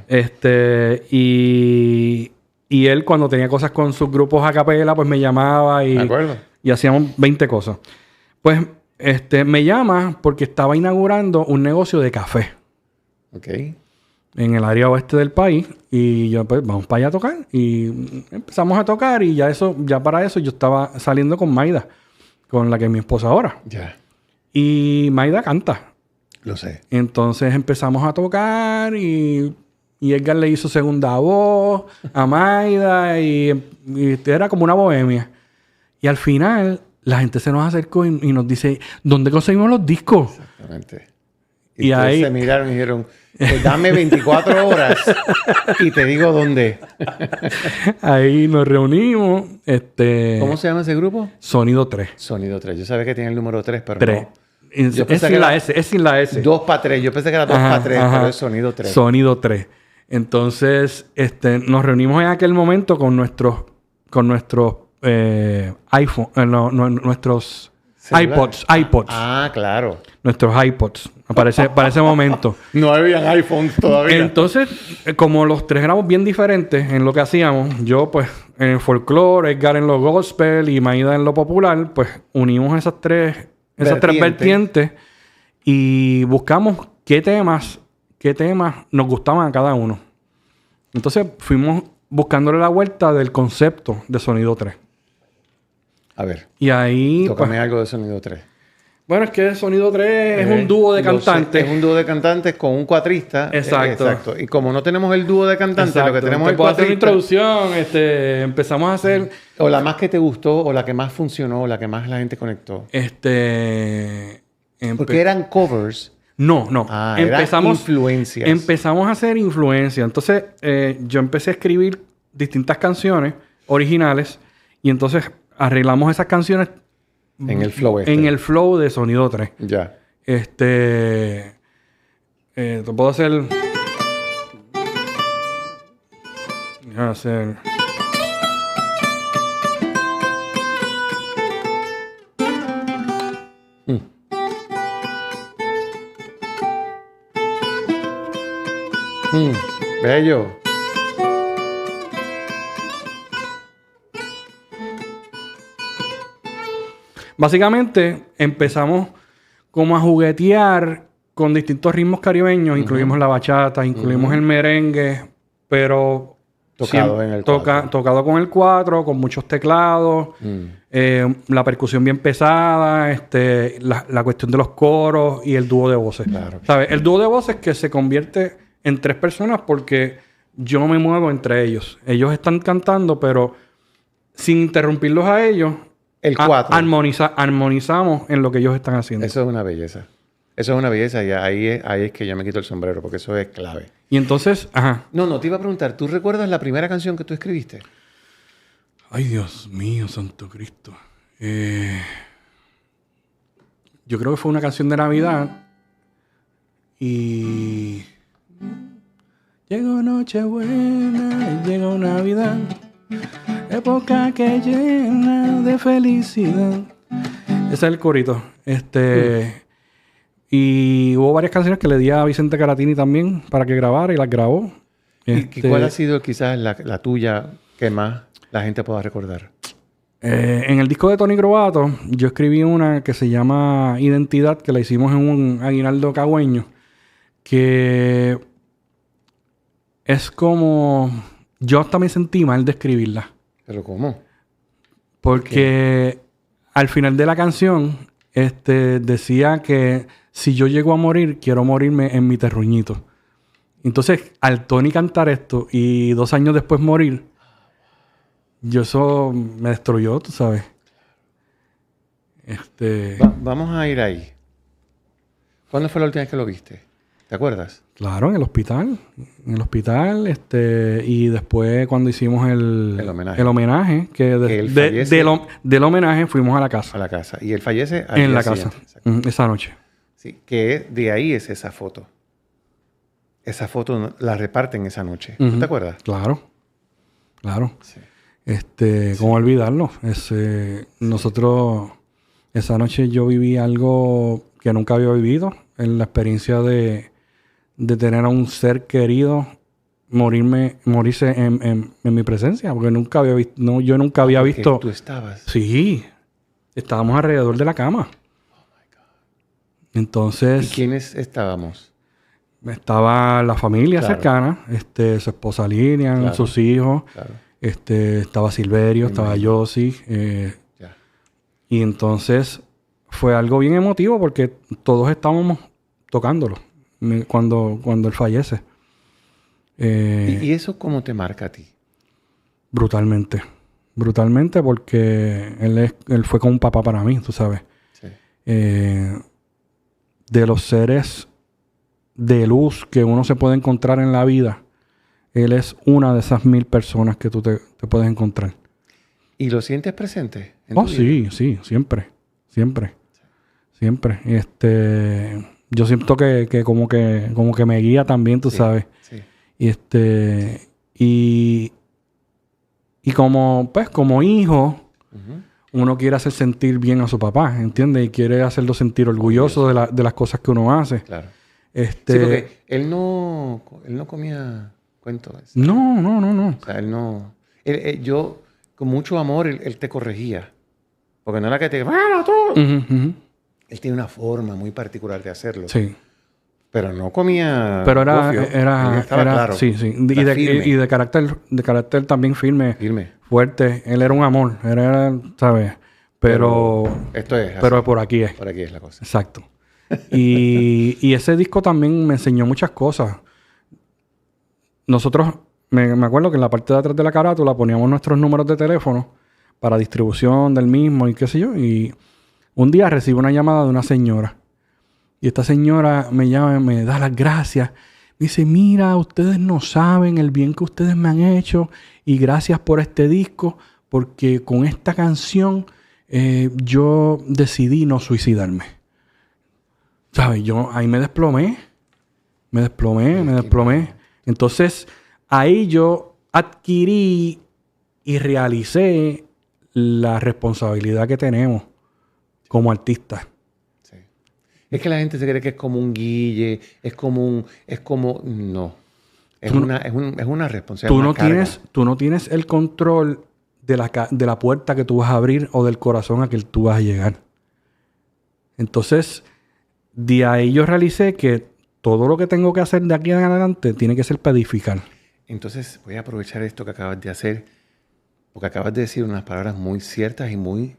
Y él cuando tenía cosas con sus grupos a capela, pues me llamaba ¿De acuerdo? y hacíamos 20 cosas. Pues me llama porque estaba inaugurando un negocio de café Ok. en el área oeste del país. Y yo, pues, vamos para allá a tocar. Y empezamos a tocar y ya para eso yo estaba saliendo con Maida, con la que es mi esposa ahora. Ya. Y Maida canta. Lo sé. Entonces empezamos a tocar y Edgar le hizo segunda voz a Maida y era como una bohemia. Y al final la gente se nos acercó y nos dice, ¿dónde conseguimos los discos? Exactamente. Y ustedes ahí- se miraron y dijeron, pues dame 24 horas y te digo dónde. Ahí nos reunimos. ¿Cómo se llama ese grupo? Sonido 3. Sonido 3. Yo sabía que tiene el número 3, pero 3. no. Es Yo pensé sin que la era S. Es sin la S. 2 para 3. Yo pensé que era 2 Ajá, para 3, ajá. pero es Sonido 3. Sonido 3. Entonces, nos reunimos en aquel momento con nuestros iPhone, nuestros ¿Celulares? iPods. Ah, claro. Nuestros iPods. Para ese momento. No habían iPhones todavía. Entonces, como los tres éramos bien diferentes en lo que hacíamos, yo pues en el folclore, Edgar en lo gospel y Maida en lo popular, pues unimos esas tres vertientes y buscamos qué temas nos gustaban a cada uno. Entonces fuimos buscándole la vuelta del concepto de Sonido 3. A ver, Y ahí, tócame pues, algo de Sonido 3. bueno, es que Sonido 3 es un dúo de Lo sé, cantantes. Es un dúo de cantantes con un cuatrista. Exacto. Y como no tenemos el dúo de cantantes, lo que Exacto. tenemos es Te el puedo hacer una cuatrista. introducción. Empezamos a hacer O la más que te gustó, o la que más funcionó, o la que más la gente conectó. Porque eran covers. No. Eran influencias. Empezamos a hacer influencia. Entonces, yo empecé a escribir distintas canciones originales y entonces arreglamos esas canciones En el flow este. en el flow de Sonido 3. Ya. Te puedo hacer... Déjame hacer... Bello. Básicamente empezamos como a juguetear con distintos ritmos caribeños. Incluimos la bachata, incluimos el merengue, pero... Tocado en el cuatro. Tocado con el 4, con muchos teclados, la percusión bien pesada, la cuestión de los coros y el dúo de voces. Claro. ¿Sabes? El dúo de voces que se convierte en 3 personas porque yo me muevo entre ellos. Ellos están cantando, pero sin interrumpirlos a ellos, El 4. armonizamos en lo que ellos están haciendo. Eso es una belleza. Eso es una belleza y ahí es que yo me quito el sombrero porque eso es clave. Y entonces, ajá. No, te iba a preguntar. ¿Tú recuerdas la primera canción que tú escribiste? Ay, Dios mío, Santo Cristo. Yo creo que fue una canción de Navidad. Y... Llegó Nochebuena, llegó Navidad. Época que llena de felicidad. Ese es el corito. Y hubo varias canciones que le di a Vicente Caratini también para que grabara y las grabó. ¿Y cuál ha sido quizás la tuya que más la gente pueda recordar? En el disco de Tony Croato, yo escribí una que se llama Identidad, que la hicimos en un aguinaldo cagüeño, que es como... Yo hasta me sentí mal de escribirla. ¿Pero cómo? Porque al final de la canción, decía que si yo llego a morir, quiero morirme en mi terruñito. Entonces, al Tony cantar esto y 2 años después morir, eso me destruyó, tú sabes. Vamos a ir ahí. ¿Cuándo fue la última vez que lo viste? ¿Te acuerdas? Claro, en el hospital. En el hospital, y después cuando hicimos el homenaje, que él fallece. del homenaje fuimos a la casa. A la casa. Y él fallece al En día la casa. siguiente. Esa noche. Sí, que de ahí es esa foto. Esa foto la reparten esa noche. Ujú. ¿Tú te acuerdas? Claro. Sí. ¿Cómo olvidarlo? Nosotros, esa noche yo viví algo que nunca había vivido. en la experiencia de tener a un ser querido morirse en mi presencia, porque nunca había visto, no, yo nunca había Porque visto. tú estabas. Sí, estábamos alrededor de la cama. ¿Y Entonces, quiénes estábamos? estaba la familia Claro. cercana, su esposa Lilian, Claro. sus hijos, Claro. Estaba Silverio, Me estaba imagino. Yossi, Ya. y entonces fue algo bien emotivo porque todos estábamos tocándolo cuando él fallece. ¿Y eso cómo te marca a ti? Brutalmente. Brutalmente porque él fue como un papá para mí, tú sabes. Sí. De los seres de luz que uno se puede encontrar en la vida, él es una de esas 1000 personas que tú te puedes encontrar. ¿Y lo sientes presente en Oh, tu vida? sí, sí, siempre. Siempre. Siempre. Yo siento que como que me guía también, tú Sí, sabes. sí. Y como, pues, como hijo, Ujú. uno quiere hacer sentir bien a su papá, ¿entiendes? Y quiere hacerlo sentir orgulloso de las cosas que uno hace. Claro. Sí, porque él no comía cuentos. No. O sea, él no... yo, con mucho amor, él te corregía. Porque no era que te... ¡Bueno, tú! Ujú. Él tiene una forma muy particular de hacerlo. Sí. Pero no comía Pero gofio. Él estaba claro. sí. Era firme. Y de carácter también firme, Firme. fuerte. Él era un amor. Era, ¿sabes? Pero Esto es así. pero por aquí es. Por aquí es la cosa. Exacto. Y ese disco también me enseñó muchas cosas. Nosotros, me acuerdo que en la parte de atrás de la carátula poníamos nuestros números de teléfono para distribución del mismo y qué sé yo. Y un día recibo una llamada de una señora. Y esta señora me llama y me da las gracias. Me dice, mira, ustedes no saben el bien que ustedes me han hecho y gracias por este disco porque con esta canción yo decidí no suicidarme. ¿Sabes? Yo ahí me desplomé. Entonces, ahí yo adquirí y realicé la responsabilidad que tenemos como artistas. Sí. Es que la gente se cree que es como un guille, no. Es una responsabilidad. Tú no tienes el control de la puerta que tú vas a abrir o del corazón a que tú vas a llegar. Entonces, de ahí yo realicé que todo lo que tengo que hacer de aquí en adelante tiene que ser para edificar. Entonces, voy a aprovechar esto que acabas de hacer, porque acabas de decir unas palabras muy ciertas y muy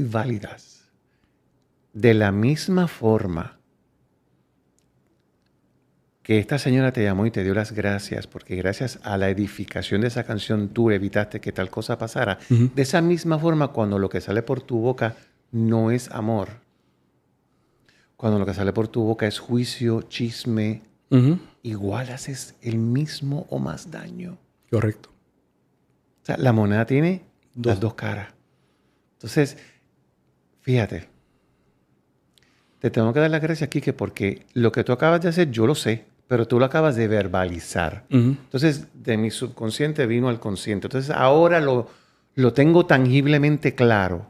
válidas. De la misma forma que esta señora te llamó y te dio las gracias, porque gracias a la edificación de esa canción tú evitaste que tal cosa pasara. Uh-huh. De esa misma forma, cuando lo que sale por tu boca no es amor, cuando lo que sale por tu boca es juicio, chisme, Uh-huh. igual haces el mismo o más daño. Correcto. O sea, la moneda tiene las dos caras. Entonces, fíjate, te tengo que dar las gracias, Quique, porque lo que tú acabas de hacer, yo lo sé, pero tú lo acabas de verbalizar. Uh-huh. Entonces, de mi subconsciente vino al consciente. Entonces, ahora lo tengo tangiblemente claro.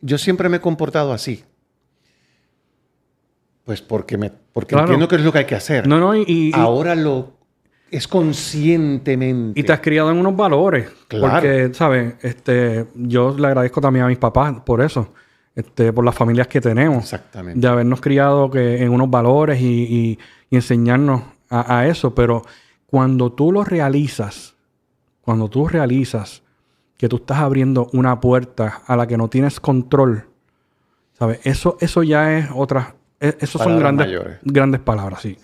Yo siempre me he comportado así. Pues porque Claro. entiendo que es lo que hay que hacer. No, ahora es conscientemente. Y te has criado en unos valores. Claro. Porque, ¿sabes? Yo le agradezco también a mis papás por eso. Por las familias que tenemos. Exactamente. De habernos criado en unos valores y enseñarnos a eso. Pero cuando tú lo realizas, que tú estás abriendo una puerta a la que no tienes control, ¿sabes? Eso ya es otra... Esos son grandes palabras, sí.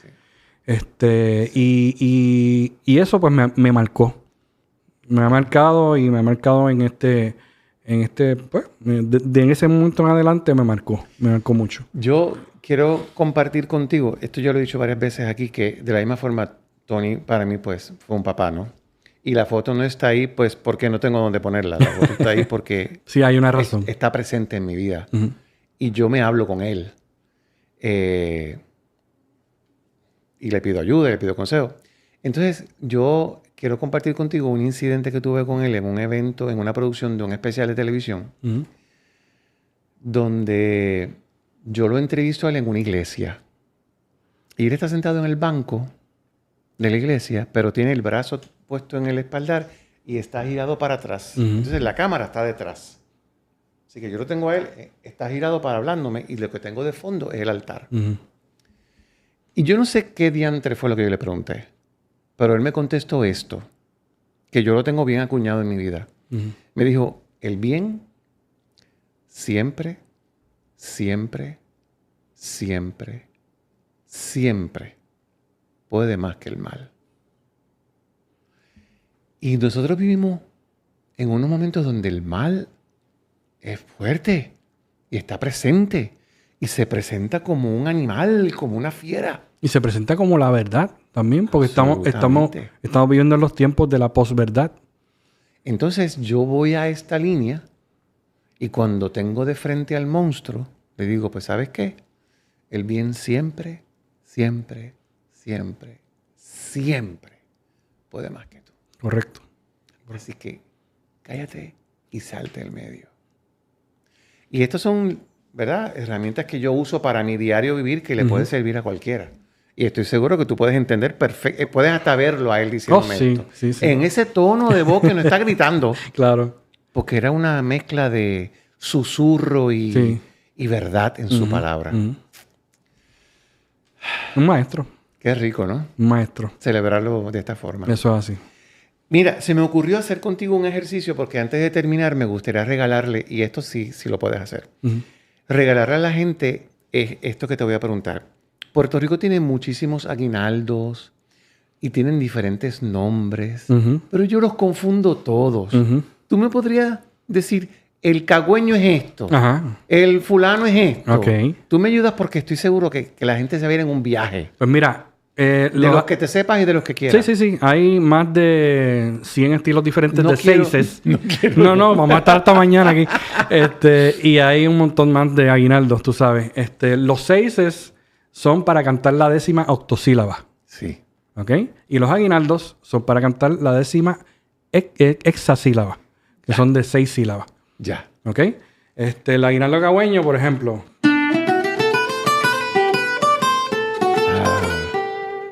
Y eso pues me marcó. Me ha marcado y me ha marcado en pues, en ese momento en adelante me marcó mucho. Yo quiero compartir contigo, esto yo lo he dicho varias veces aquí, que de la misma forma, Tony para mí pues fue un papá, ¿no? Y la foto no está ahí pues porque no tengo dónde ponerla. La foto está ahí porque... Sí, hay una razón. Está presente en mi vida. Uh-huh. Y yo me hablo con él. Y le pido ayuda, le pido consejo. Entonces, yo quiero compartir contigo un incidente que tuve con él en un evento, en una producción de un especial de televisión, uh-huh. donde yo lo entrevisto a él en una iglesia. Y él está sentado en el banco de la iglesia, pero tiene el brazo puesto en el espaldar y está girado para atrás. Entonces la cámara está detrás. Así que yo lo tengo a él, está girado para hablándome y lo que tengo de fondo es el altar. Y yo no sé qué diantre fue lo que yo le pregunté, pero él me contestó esto, que yo lo tengo bien acuñado en mi vida. Me dijo, el bien siempre, siempre, siempre, siempre puede más que el mal. Y nosotros vivimos en unos momentos donde el mal es fuerte y está presente y se presenta como un animal, como una fiera. Y se presenta como la verdad también, porque estamos Absolutamente. viviendo en los tiempos de la posverdad. Entonces yo voy a esta línea y cuando tengo de frente al monstruo, le digo, pues ¿sabes qué? El bien siempre, siempre, siempre, siempre puede más que tú. Correcto. Así que cállate y salte del medio. Y estas son, ¿verdad?, herramientas que yo uso para mi diario vivir que le puede servir a cualquiera. Y estoy seguro que tú puedes entender perfecto, puedes hasta verlo a él diciéndome esto. Sí. En ese tono de voz que no está gritando. Claro. Porque era una mezcla de susurro y verdad en su palabra. Un maestro. Qué rico, ¿no? Un maestro. Celebrarlo de esta forma. Eso es así. Mira, se me ocurrió hacer contigo un ejercicio porque antes de terminar me gustaría regalarle, y esto sí lo puedes hacer, regalarle a la gente esto que te voy a preguntar. Puerto Rico tiene muchísimos aguinaldos y tienen diferentes nombres, pero yo los confundo todos. ¿Tú me podrías decir, el cagüeño es esto, el fulano es esto? Ok. Tú me ayudas porque estoy seguro que la gente se va a ir en un viaje. Pues mira... de los que te sepas y de los que quieras. Sí. Hay más de 100 estilos diferentes de seises. No, vamos a estar hasta mañana aquí. Y hay un montón más de aguinaldos, tú sabes. Los seises son para cantar la 10ª octosílaba. Sí. ¿Ok? Y los aguinaldos son para cantar la 10ª hexasílaba, que son de 6 sílabas. Ya. ¿Ok? El aguinaldo cagüeño, por ejemplo...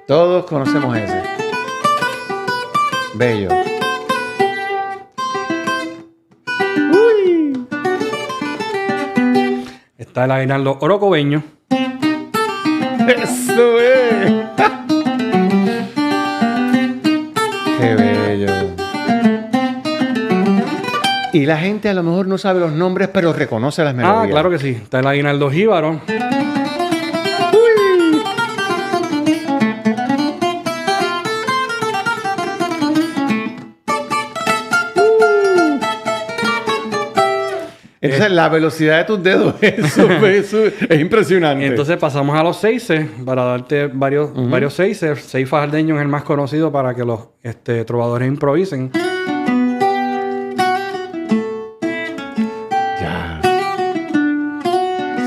Todos conocemos ese. Bello. Uy. Está el aguinaldo orocobeño. ¡Eso es! ¡Qué bello! Y la gente a lo mejor no sabe los nombres, pero reconoce las melodías. Claro que sí. Está el aguinaldo jíbaro. Entonces, la velocidad de tus dedos es impresionante. Entonces pasamos a los seises para darte varios seises. Seis fajardeño es el más conocido para que los trovadores improvisen. Ya.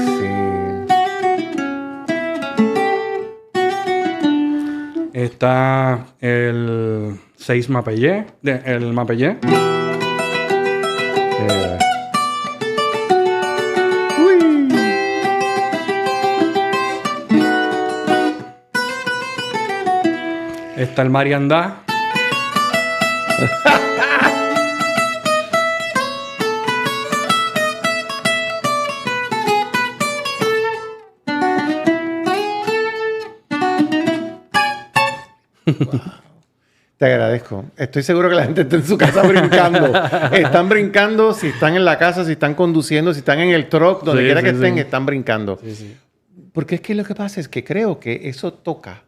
Sí. Está el 6 mapellé. El mapellé. Está el mariandá. Wow. Te agradezco. Estoy seguro que la gente está en su casa brincando. Están brincando si están en la casa, si están conduciendo, si están en el truck, donde quiera que estén, están brincando. Sí. Porque es que lo que pasa es que creo que eso toca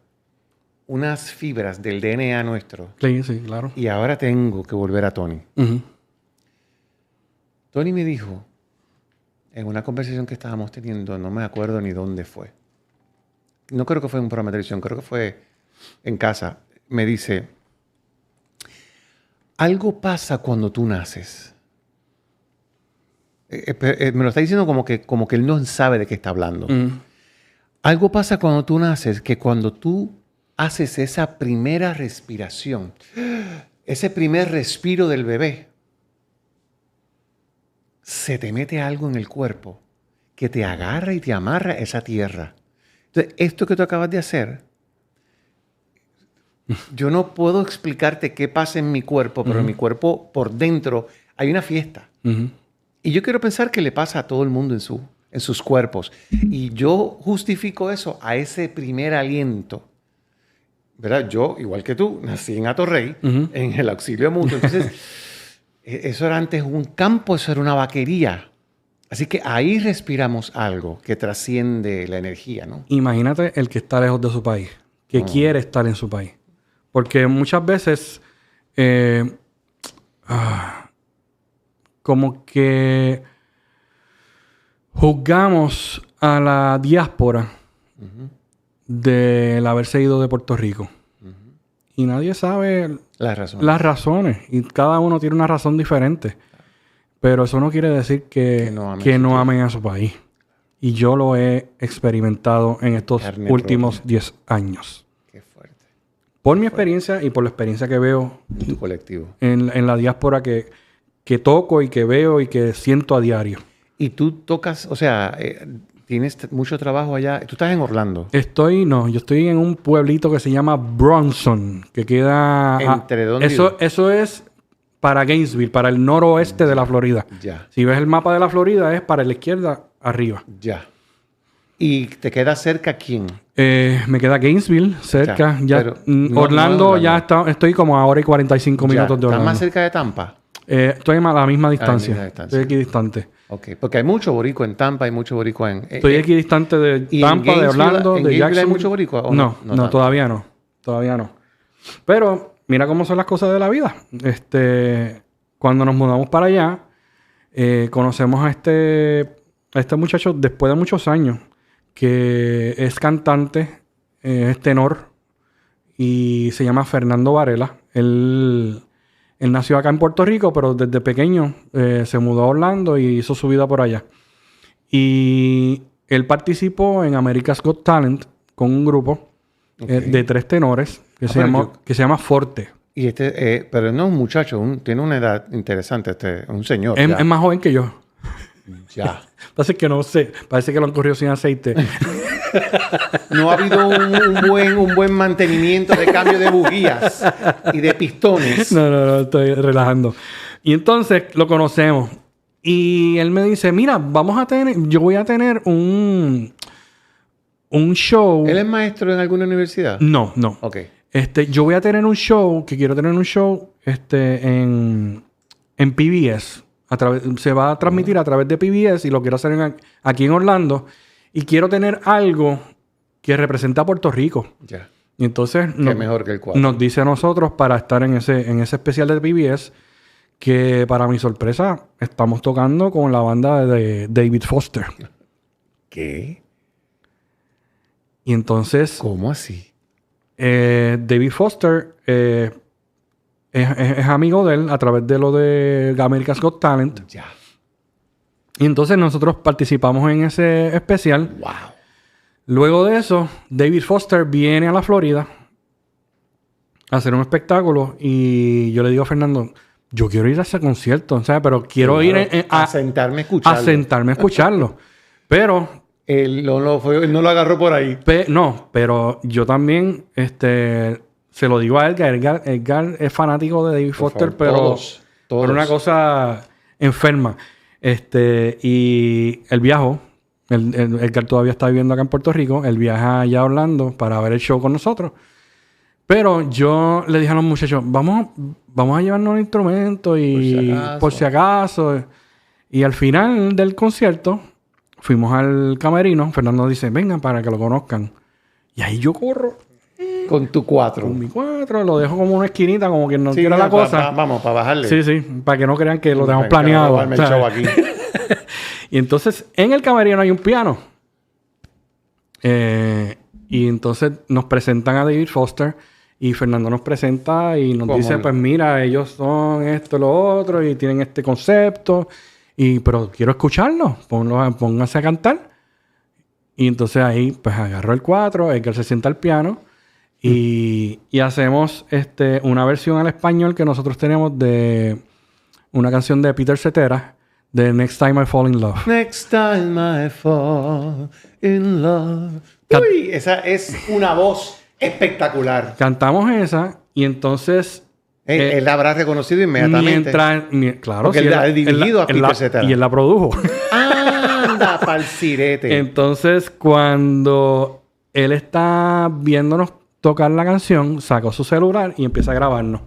unas fibras del DNA nuestro. Sí, claro. Y ahora tengo que volver a Tony. Tony me dijo, en una conversación que estábamos teniendo, no me acuerdo ni dónde fue. No creo que fue en un programa de televisión, creo que fue en casa. Me dice, algo pasa cuando tú naces. Me lo está diciendo como que él no sabe de qué está hablando. Algo pasa cuando tú naces, que cuando tú haces esa primera respiración, ese primer respiro del bebé, se te mete algo en el cuerpo que te agarra y te amarra a esa tierra. Entonces, esto que tú acabas de hacer, yo no puedo explicarte qué pasa en mi cuerpo, pero en mi cuerpo, por dentro, hay una fiesta. Y yo quiero pensar que le pasa a todo el mundo en sus cuerpos. Y yo justifico eso a ese primer aliento. ¿Verdad? Yo, igual que tú, nací en Atorrey, en el auxilio mutuo. Entonces, eso era antes un campo, eso era una vaquería. Así que ahí respiramos algo que trasciende la energía, ¿no? Imagínate el que está lejos de su país, que quiere estar en su país. Porque muchas veces, como que juzgamos a la diáspora del haberse ido de Puerto Rico. Y nadie sabe las razones. Y cada uno tiene una razón diferente. Pero eso no quiere decir que no amen a su país. Y yo lo he experimentado en estos últimos 10 años. Qué fuerte. Por mi experiencia y por la experiencia que veo Tu colectivo. En la diáspora que toco y que veo y que siento a diario. Y tú tocas, o sea, tienes mucho trabajo allá. Tú estás en Orlando. Yo estoy en un pueblito que se llama Bronson, que queda... ¿Entre dónde? Eso es para Gainesville, para el noroeste de la Florida. Ya. Si ves el mapa de la Florida, es para la izquierda, arriba. Ya. ¿Y te queda cerca quién? Me queda Gainesville, cerca. Pero Orlando, estoy como a hora y 45 minutos de Orlando. ¿Estás más cerca de Tampa? Estoy a la misma distancia. distancia. Estoy aquí distante. Ok, porque hay mucho boricua en Tampa, hay mucho boricua en... Estoy aquí distante de Tampa, de Orlando, de Jackson. ¿Hay mucho boricua? No, todavía no. Todavía no. Pero mira cómo son las cosas de la vida. Cuando nos mudamos para allá, conocemos a este muchacho después de muchos años, que es cantante, es tenor, y se llama Fernando Varela. Él nació acá en Puerto Rico, pero desde pequeño se mudó a Orlando y hizo su vida por allá. Y él participó en America's Got Talent con un grupo de 3 tenores que se llama Forte. Y pero no es un muchacho, tiene una edad interesante, un señor. Es más joven que yo. Ya. Parece que no sé, parece que lo han corrido sin aceite. No ha habido un buen mantenimiento de cambio de bujías y de pistones. No, estoy relajando. Y entonces lo conocemos. Y él me dice, mira, yo voy a tener un show. ¿Él es maestro en alguna universidad? No. Ok. Yo voy a tener un show, en PBS. Se va a transmitir a través de PBS y lo quiero hacer aquí en Orlando. Y quiero tener algo que represente a Puerto Rico. Ya. Y entonces mejor que el 4. Nos dice a nosotros para estar en ese especial de PBS, que para mi sorpresa estamos tocando con la banda de David Foster. ¿Qué? Y entonces... ¿Cómo así? David Foster es amigo de él a través de lo de America's Got Talent. Ya. Y entonces nosotros participamos en ese especial. ¡Wow! Luego de eso, David Foster viene a la Florida a hacer un espectáculo y yo le digo a Fernando, yo quiero ir a ese concierto, ¿sabes? Pero quiero ir a sentarme a escucharlo. A sentarme a escucharlo. Pero... Él no lo agarró por ahí. Pero yo también se lo digo a Edgar. Edgar es fanático de David Foster, pero todos. por una cosa enferma. Y él viajó. Edgar todavía está viviendo acá en Puerto Rico. Él viaja allá a Orlando para ver el show con nosotros. Pero yo le dije a los muchachos, vamos a llevarnos un instrumento y por si acaso. Y al final del concierto fuimos al camerino. Fernando dice, vengan para que lo conozcan. Y ahí yo corro. Con tu 4. Con mi 4. Lo dejo como una esquinita, como que no quiera la cosa. Vamos, para bajarle. Sí. Para que no crean que lo dejamos planeado. El show aquí. Y entonces, en el camerino hay un piano. Y entonces nos presentan a David Foster. Y Fernando nos presenta y nos dice, pues mira, ellos son esto, lo otro. Y tienen este concepto. Pero quiero escucharlo. Pónganse a cantar. Y entonces ahí, pues agarro el 4. Edgar se sienta al piano. Y hacemos una versión al español que nosotros tenemos de una canción de Peter Cetera The Next Time I Fall in Love. Next time I fall in love. Uy, esa es una voz espectacular. Cantamos esa y entonces... Él la habrá reconocido inmediatamente. Claro, porque sí, él ha dirigido a Peter Cetera. Y él la produjo. Anda, pa'l sirete. Entonces, cuando él está viéndonos tocar la canción, sacó su celular y empieza a grabarnos.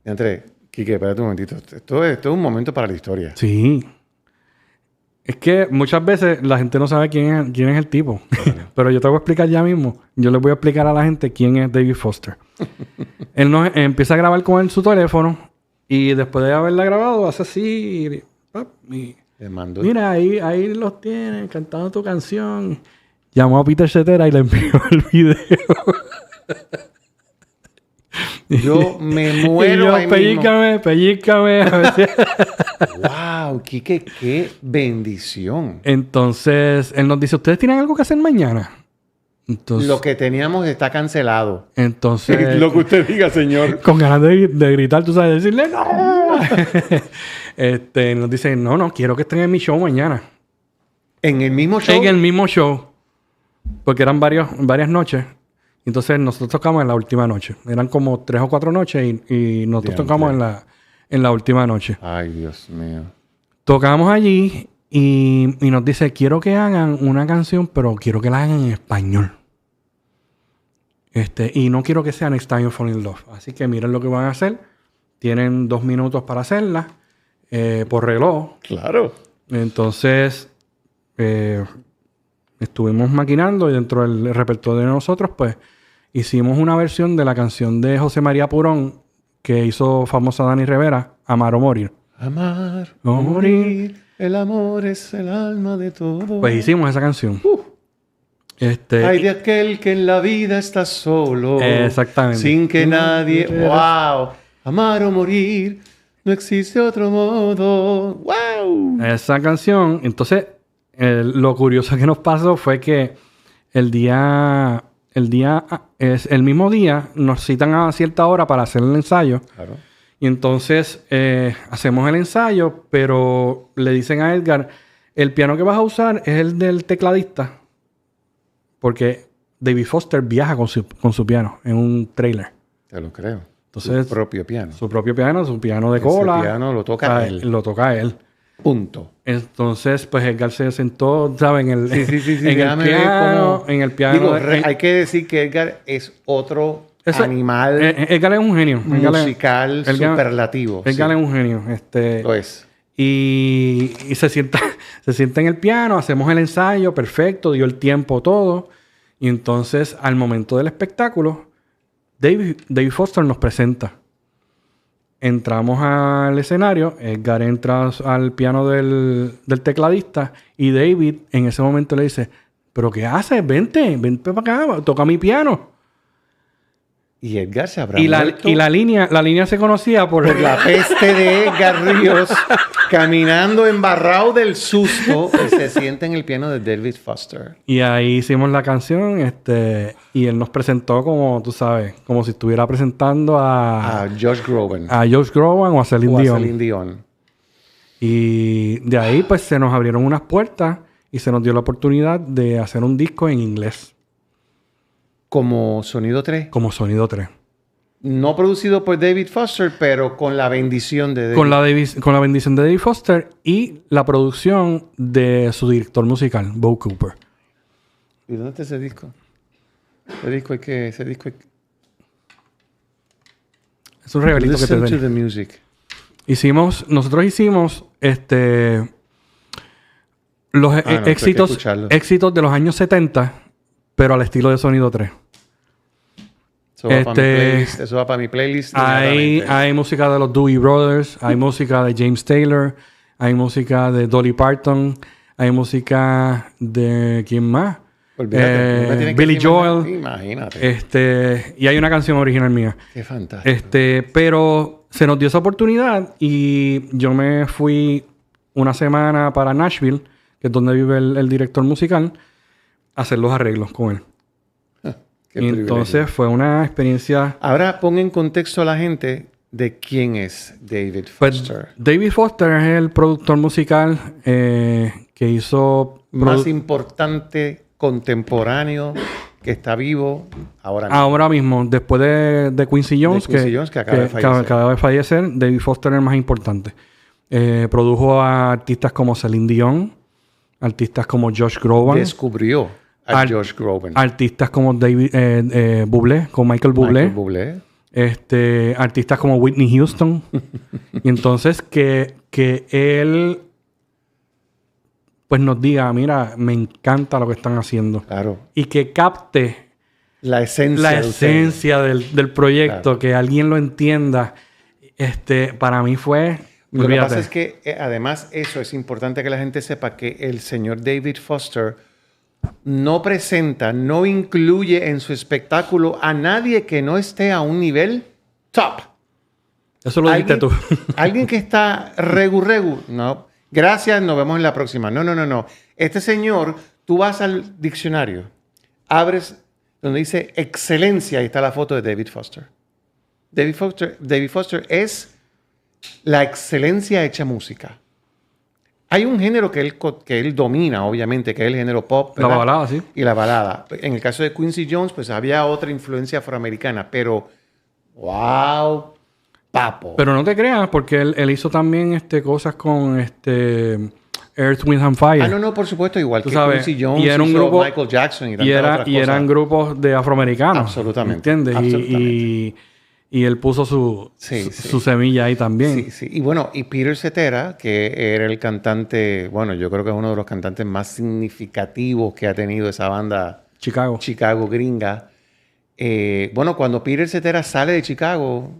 André, Quique, espérate un momentito. Esto es un momento para la historia. Sí. Es que muchas veces la gente no sabe quién es el tipo. Pero yo te voy a explicar ya mismo. Yo les voy a explicar a la gente quién es David Foster. Él nos empieza a grabar con él su teléfono y después de haberla grabado hace así y Le mando. mira, ahí los tienes cantando tu canción. Llamó a Peter Cetera y le envió el video. Yo me Y muero yo, ahí mismo. pellícame. A ver si- Wow, Quique, qué bendición. Entonces, él nos dice, ¿ustedes tienen algo que hacer mañana? Entonces, Lo que teníamos está cancelado. entonces Lo que usted diga, señor. con ganas de gritar, tú sabes, decirle ¡no! Nos dice, no, quiero que estén en mi show mañana. En el mismo show. En el mismo show. Porque eran varias noches. Entonces nosotros tocamos en la última noche. Eran como 3 o 4 noches y nosotros Diantre. tocamos en la última noche. Ay, Dios mío. Tocamos allí y nos dice, quiero que hagan una canción, pero quiero que la hagan en español. Y no quiero que sea Next Time You Fall in Love. Así que miren lo que van a hacer. Tienen 2 minutos para hacerla por reloj. Claro. Entonces, estuvimos maquinando y dentro del repertorio de nosotros, pues, hicimos una versión de la canción de José María Purón que hizo famosa Dani Rivera, Amar o Morir. Amar O o morir. El amor es el alma de todo. Pues hicimos esa canción. Ay de aquel que en la vida está solo. Exactamente. Sin que nadie... ¡Wow! Amar o morir. No existe otro modo. ¡Wow! Esa canción, entonces, lo curioso que nos pasó fue que el mismo día nos citan a cierta hora para hacer el ensayo. Claro. Y entonces hacemos el ensayo, pero le dicen a Edgar, el piano que vas a usar es el del tecladista. Porque David Foster viaja con su piano en un trailer. Te lo creo. Entonces, Su propio piano. Su propio piano, su piano de Ese cola. piano lo toca él. Lo toca él. Punto. Entonces, pues Edgar se sentó, ¿sabes? En el, Sí. en el Déjame ver piano. cómo- En el piano. Digo, hay que decir que Edgar es otro animal Edgar es un genio. musical Edgar- superlativo. Edgar Sí, es un genio. lo es. Y se sienta en el piano, hacemos el ensayo, perfecto, dio el tiempo, todo. Y entonces, al momento del espectáculo, David Foster nos presenta. Entramos al escenario, Edgar entra al piano del tecladista y David en ese momento le dice, ¿pero qué haces? Vente para acá, toca mi piano. Y Edgar se habrá Y muerto la línea se conocía por la peste de Edgar Ríos caminando embarrado del susto y se sienta en el piano de David Foster. Y ahí hicimos la canción, y él nos presentó como, tú sabes, como si estuviera presentando A Josh Groban. a Josh Groban o a Celine o a Dion. Celine Dion. Y de ahí, pues, se nos abrieron unas puertas y se nos dio la oportunidad de hacer un disco en inglés, Como Sonido 3. como Sonido 3. No producido por David Foster, pero con la bendición de David. Con la bendición de David Foster y la producción de su director musical, Bo Cooper. ¿Y dónde está ese disco? Ese disco hay que... Es un regalito que te Listen to den. the music. Nosotros hicimos los esto hay que éxitos de los años 70, pero al estilo de Sonido 3. Eso va para mi playlist. Hay música de los Dewey Brothers, hay música de James Taylor, hay música de Dolly Parton, hay música de ¿quién más? Olvídate, no me tienes que Billy decir más nada. Joel. Imagínate. Y hay una canción original mía. Qué fantástico. Pero se nos dio esa oportunidad y yo me fui una semana para Nashville, que es donde vive el director musical, a hacer los arreglos con él. Qué Y privilegio. entonces fue una experiencia... Ahora pon en contexto a la gente ¿De quién es David Pues, Foster? David Foster es el productor musical que hizo... Más importante contemporáneo que está vivo ahora mismo. Ahora mismo, después de Quincy Jones, Que acaba de fallecer. acaba de fallecer, David Foster es el más importante. Produjo a artistas como Celine Dion, artistas como Josh Groban, Descubrió a Josh Groban. artistas como David Bublé, con Michael Bublé, artistas como Whitney Houston. Y entonces que él pues nos diga, mira, me encanta lo que están haciendo. Claro. Y que capte La esencia del proyecto, claro. Que alguien lo entienda. Para mí fue... Lo que pasa es que, además, eso es importante que la gente sepa que el señor David Foster no presenta, no incluye en su espectáculo a nadie que no esté a un nivel top. Eso lo dijiste tú. Alguien que está regu. No. Gracias, nos vemos en la próxima. No. Este señor, tú vas al diccionario, abres donde dice excelencia, ahí está la foto de David Foster. David Foster es la excelencia hecha música. Hay un género que él domina, obviamente, que es el género pop, ¿verdad? La balada, sí. Y la balada. En el caso de Quincy Jones, pues había otra influencia afroamericana, pero ¡wow! Papo. Pero no te creas, porque él hizo también cosas con Earth, Wind and Fire. No, por supuesto, igual que sabes, Quincy Jones, y era un grupo, Michael Jackson y tantas otras cosas. Y eran grupos de afroamericanos. Absolutamente. ¿Entiendes? Absolutamente. Y él puso su semilla ahí también. Sí. Y bueno, y Peter Cetera, que era el cantante, bueno, yo creo que es uno de los cantantes más significativos que ha tenido esa banda Chicago gringa. Bueno, cuando Peter Cetera sale de Chicago,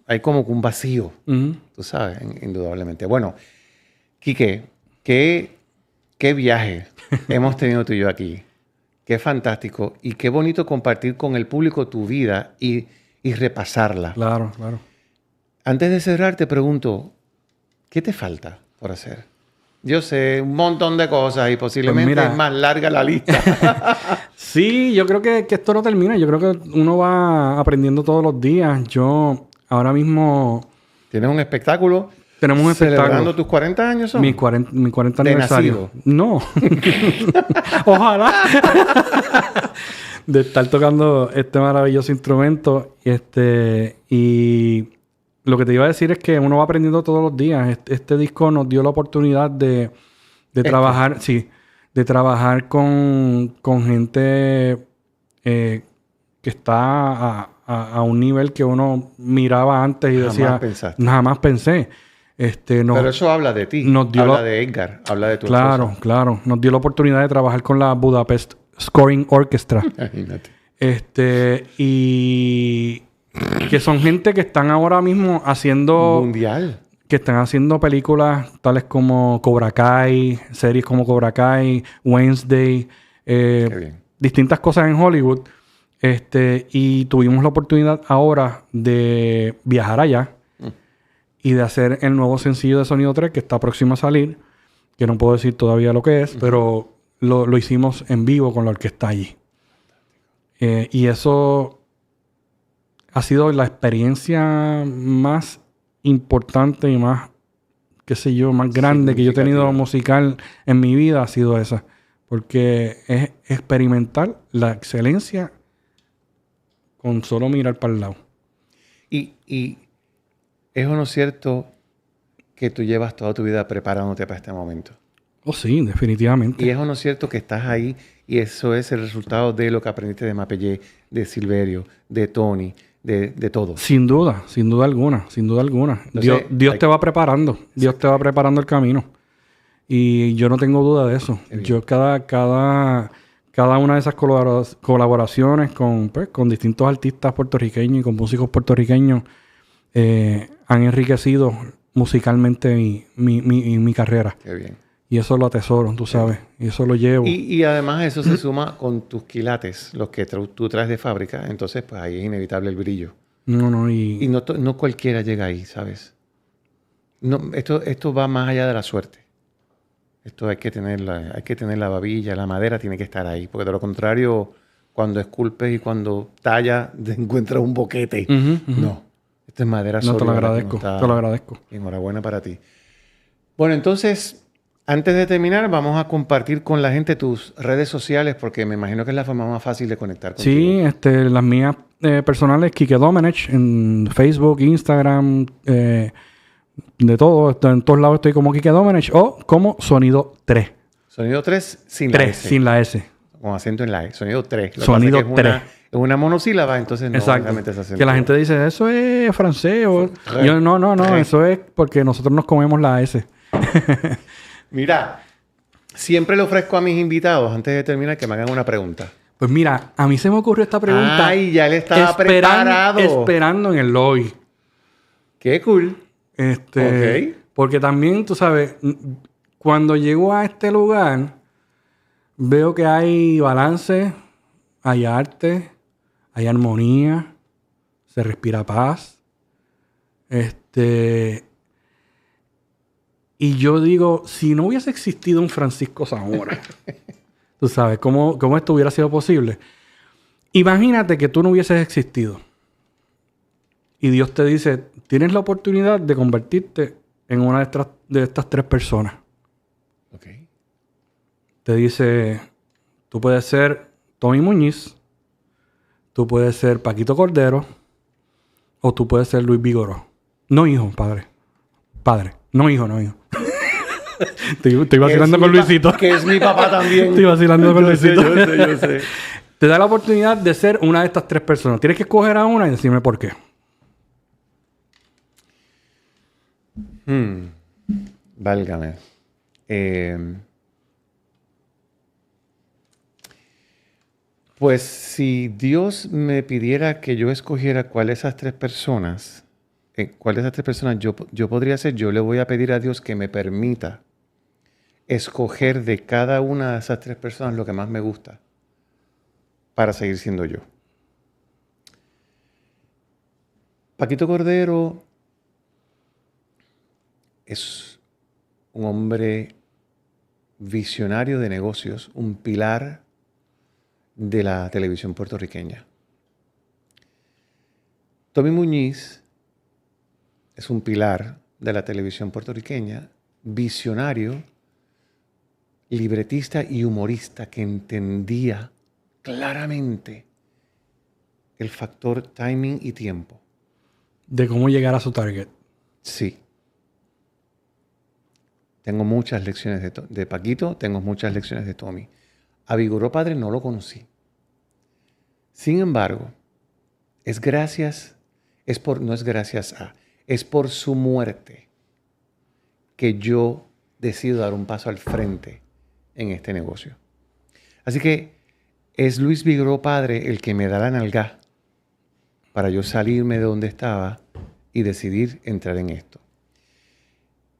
hay como un vacío, tú sabes, indudablemente. Bueno, Quique, qué viaje hemos tenido tú y yo aquí. Qué fantástico. Y qué bonito compartir con el público tu vida y repasarla. Claro. Antes de cerrar, te pregunto, ¿qué te falta por hacer? Yo sé un montón de cosas y posiblemente pues es más larga la lista. Sí, yo creo que esto no termina. Yo creo que uno va aprendiendo todos los días. Yo ahora mismo... ¿Tienes un espectáculo? Tenemos un espectáculo. ¿Celebrando tus 40 años son? Mi 40 aniversario. Nacido. No. Ojalá. De estar tocando este maravilloso instrumento. Y lo que te iba a decir es que uno va aprendiendo todos los días. Este disco nos dio la oportunidad de trabajar, de trabajar con gente que está a un nivel que uno miraba antes y decía... Jamás pensé. Pero eso habla de ti. Habla de Edgar. Habla de tu esposa. Claro. Nos dio la oportunidad de trabajar con la Budapest Scoring Orchestra. Imagínate. Y que son gente que están ahora mismo haciendo... Mundial. Que están haciendo películas tales como Cobra Kai, series como Cobra Kai, Wednesday, distintas cosas en Hollywood. Y tuvimos la oportunidad ahora de viajar allá y de hacer el nuevo sencillo de Sonido 3 que está próximo a salir, que no puedo decir todavía lo que es, pero lo hicimos en vivo con la orquesta allí. Y eso ha sido la experiencia más importante y más, qué sé yo, más grande que yo he tenido musical en mi vida, ha sido esa. Porque es experimentar la excelencia con solo mirar para el lado. Y ¿es o no cierto que tú llevas toda tu vida preparándote para este momento? Oh, sí, definitivamente. ¿Y es o no cierto que estás ahí y eso es el resultado de lo que aprendiste de Mapellé, de Silverio, de Tony, de todo? Sin duda alguna. Entonces, Dios te va preparando. Dios te va preparando el camino. Y yo no tengo duda de eso. Yo cada una de esas colaboraciones con distintos artistas puertorriqueños y con músicos puertorriqueños han enriquecido musicalmente mi carrera. Qué bien. Y eso lo atesoro, tú sabes. Y eso lo llevo. Y además eso se suma con tus quilates, los que tú traes de fábrica. Entonces, pues ahí es inevitable el brillo. Y no cualquiera llega ahí, ¿sabes? No, esto va más allá de la suerte. Esto hay que tener la babilla, la madera tiene que estar ahí. Porque de lo contrario, cuando esculpes y cuando tallas, te encuentras un boquete. No. Esta es madera No, te lo sólida, ¿verdad? agradezco. Que no está- Te lo agradezco. Enhorabuena para ti. Bueno, entonces, antes de terminar, vamos a compartir con la gente tus redes sociales porque me imagino que es la forma más fácil de conectar contigo. Sí, las mías personales, Quique Domenech, en Facebook, Instagram, de todo. En todos lados estoy como Quique Domenech o como Sonido 3. Sonido 3 sin la 3, S. sin la S. Con acento en la E. Sonido 3. Sonido es 3. es una monosílaba, entonces no Exacto. realmente se acentúa. Que la gente dice, eso es francés. Re. Yo, no, Re. eso es porque nosotros nos comemos la S. Mira, siempre le ofrezco a mis invitados, antes de terminar, que me hagan una pregunta. Pues mira, a mí se me ocurrió esta pregunta. Ay, ya él estaba preparado. Esperando en el lobby. Qué cool. Ok. Porque también, tú sabes, cuando llego a este lugar, veo que hay balance, hay arte, hay armonía, se respira paz. Y yo digo, si no hubiese existido un Francisco Zamora, tú sabes, ¿cómo esto hubiera sido posible? Imagínate que tú no hubieses existido. Y Dios te dice, tienes la oportunidad de convertirte en una de estas 3 personas. Ok. Te dice, tú puedes ser Tommy Muñiz, tú puedes ser Paquito Cordero, o tú puedes ser Luis Vigoró. No hijo, padre. Padre. No hijo. Estoy vacilando con Luisito. Que es mi papá también. Estoy vacilando con Luisito. Yo sé. Te da la oportunidad de ser una de estas 3 personas. Tienes que escoger a una y decirme por qué. Válgame. Pues si Dios me pidiera que yo escogiera cuál de esas 3 personas, yo podría ser, yo le voy a pedir a Dios que me permita escoger de cada una de esas 3 personas lo que más me gusta para seguir siendo yo. Paquito Cordero es un hombre visionario de negocios, un pilar de la televisión puertorriqueña. Tommy Muñiz es un pilar de la televisión puertorriqueña, visionario, libretista y humorista que entendía claramente el factor timing y tiempo. De cómo llegar a su target. Sí. Tengo muchas lecciones de Paquito, tengo muchas lecciones de Tommy. A Vigoró Padre no lo conocí. Sin embargo, es por su muerte que yo decido dar un paso al frente en este negocio. Así que es Luis Vigoró Padre el que me da la nalga para yo salirme de donde estaba y decidir entrar en esto.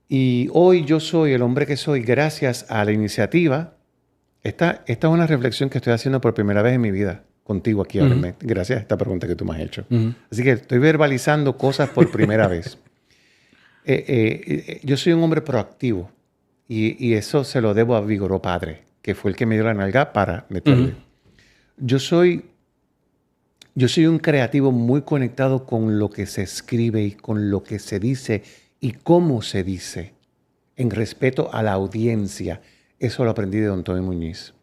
Y hoy yo soy el hombre que soy gracias a la iniciativa. Esta es una reflexión que estoy haciendo por primera vez en mi vida contigo aquí, ahora, gracias a esta pregunta que tú me has hecho. Así que estoy verbalizando cosas por primera vez. Yo soy un hombre proactivo y eso se lo debo a Vigoró Padre, que fue el que me dio la nalga para meterle. Yo soy un creativo muy conectado con lo que se escribe y con lo que se dice y cómo se dice, en respeto a la audiencia. Eso lo aprendí de don Tommy Muñiz.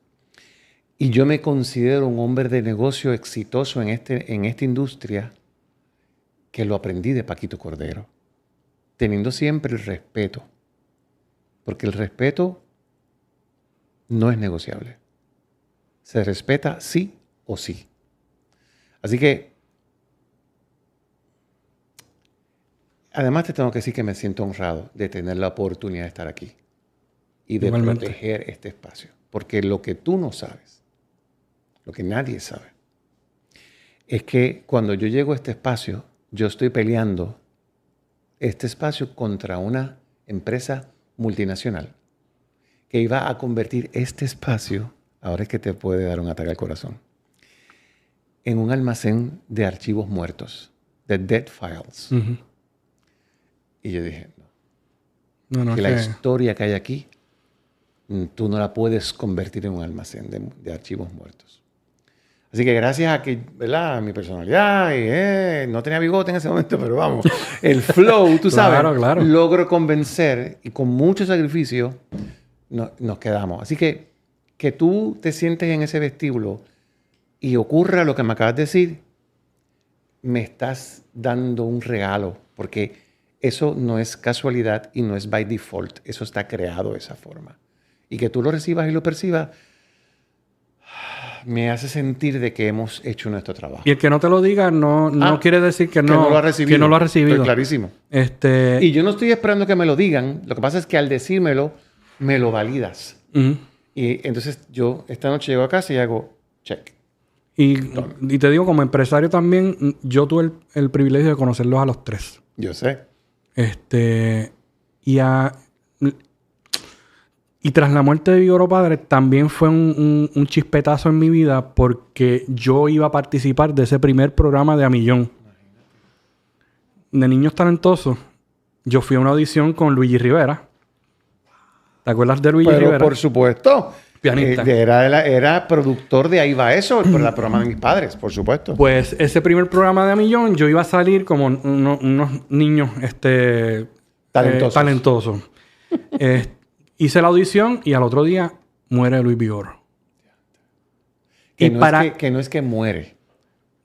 Y yo me considero un hombre de negocio exitoso en esta industria que lo aprendí de Paquito Cordero, teniendo siempre el respeto, porque el respeto no es negociable. Se respeta sí o sí. Así que, además te tengo que decir que me siento honrado de tener la oportunidad de estar aquí y de proteger este espacio. Porque lo que tú no sabes, lo que nadie sabe, es que cuando yo llego a este espacio, yo estoy peleando este espacio contra una empresa multinacional que iba a convertir este espacio, ahora es que te puede dar un ataque al corazón, en un almacén de archivos muertos, de dead files. Y yo dije, que la historia que hay aquí, tú no la puedes convertir en un almacén de archivos muertos. Así que gracias a que, ¿verdad? Mi personalidad, y, no tenía bigote en ese momento, pero vamos, el flow, tú sabes, Claro. logro convencer y con mucho sacrificio nos quedamos. Así que tú te sientes en ese vestíbulo y ocurra lo que me acabas de decir, me estás dando un regalo, porque eso no es casualidad y no es by default, eso está creado de esa forma. Y que tú lo recibas y lo percibas, me hace sentir de que hemos hecho nuestro trabajo. Y el que no te lo diga no quiere decir que no lo ha recibido. Que no lo ha recibido. Estoy clarísimo. Y yo no estoy esperando que me lo digan. Lo que pasa es que al decírmelo, me lo validas. Y entonces yo esta noche llego a casa y hago check. Y te digo, como empresario también, yo tuve el privilegio de conocerlos a los tres. Yo sé. Y tras la muerte de Vigoró Padre, también fue un chispetazo en mi vida porque yo iba a participar de ese primer programa de A Millón. De Niños Talentosos. Yo fui a una audición con Luigi Rivera. ¿Te acuerdas de Luigi Rivera? Por supuesto. Pianista. Era productor de Ahí Va Eso, el programa de mis padres, por supuesto. Pues ese primer programa de A Millón, yo iba a salir como unos niños talentosos. Hice la audición y al otro día muere Luis Vigoró. Que no es que muere.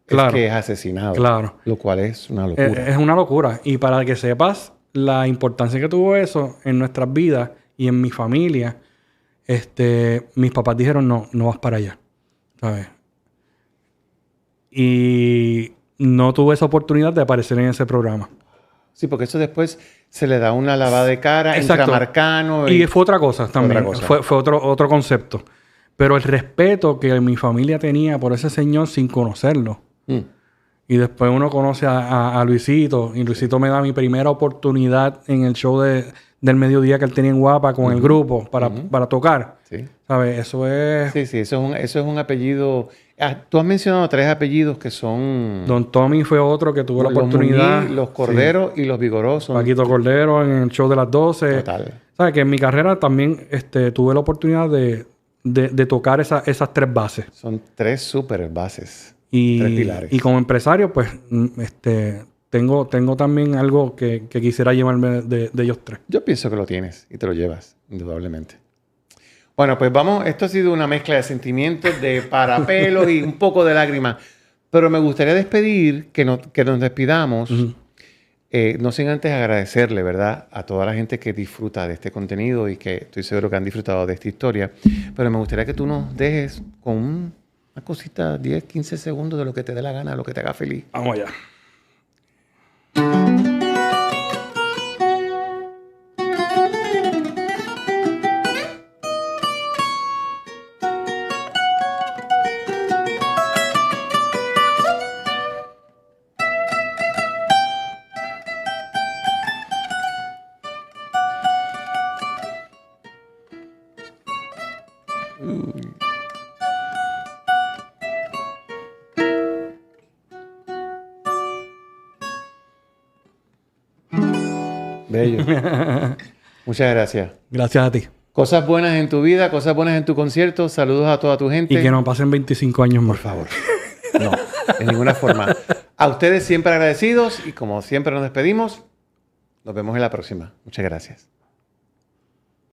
Claro, es que es asesinado. Claro. Lo cual es una locura. Es una locura. Y para que sepas la importancia que tuvo eso en nuestras vidas y en mi familia, mis papás dijeron, no vas para allá. ¿Sabes? Y no tuve esa oportunidad de aparecer en ese programa. Sí, porque eso después se le da una lavada de cara, Exacto. Intramarcano. Y fue otra cosa también. Otra cosa. Fue otro concepto. Pero el respeto que mi familia tenía por ese señor sin conocerlo. Y después uno conoce a Luisito. Y Luisito me da mi primera oportunidad en el show del mediodía que él tenía en Guapa con el grupo para tocar. Sí. ¿Sabes? Eso es... Sí, eso es un apellido... tú has mencionado 3 apellidos que son... Don Tommy fue otro que tuvo la oportunidad. Muñiz, los Corderos y los Vigoró son... Paquito Cordero en el show de las 12. Total. ¿Sabes? Que en mi carrera también tuve la oportunidad de tocar esas 3 bases. Son 3 super bases. 3 pilares. Y como empresario, pues, tengo también algo que quisiera llevarme de ellos 3. Yo pienso que lo tienes y te lo llevas, indudablemente. Bueno, pues vamos. Esto ha sido una mezcla de sentimientos, de parapelos y un poco de lágrimas. Pero me gustaría despedir, que nos despidamos, no sin antes agradecerle, ¿verdad?, a toda la gente que disfruta de este contenido y que estoy seguro que han disfrutado de esta historia. Pero me gustaría que tú nos dejes con una cosita, 10, 15 segundos de lo que te dé la gana, lo que te haga feliz. Vamos allá. Bello. Muchas gracias. Gracias a ti. Cosas buenas en tu vida, cosas buenas en tu concierto. Saludos a toda tu gente. Y que nos pasen 25 años más. Por favor. No, en ninguna forma. A ustedes siempre agradecidos y como siempre nos despedimos, nos vemos en la próxima. Muchas gracias.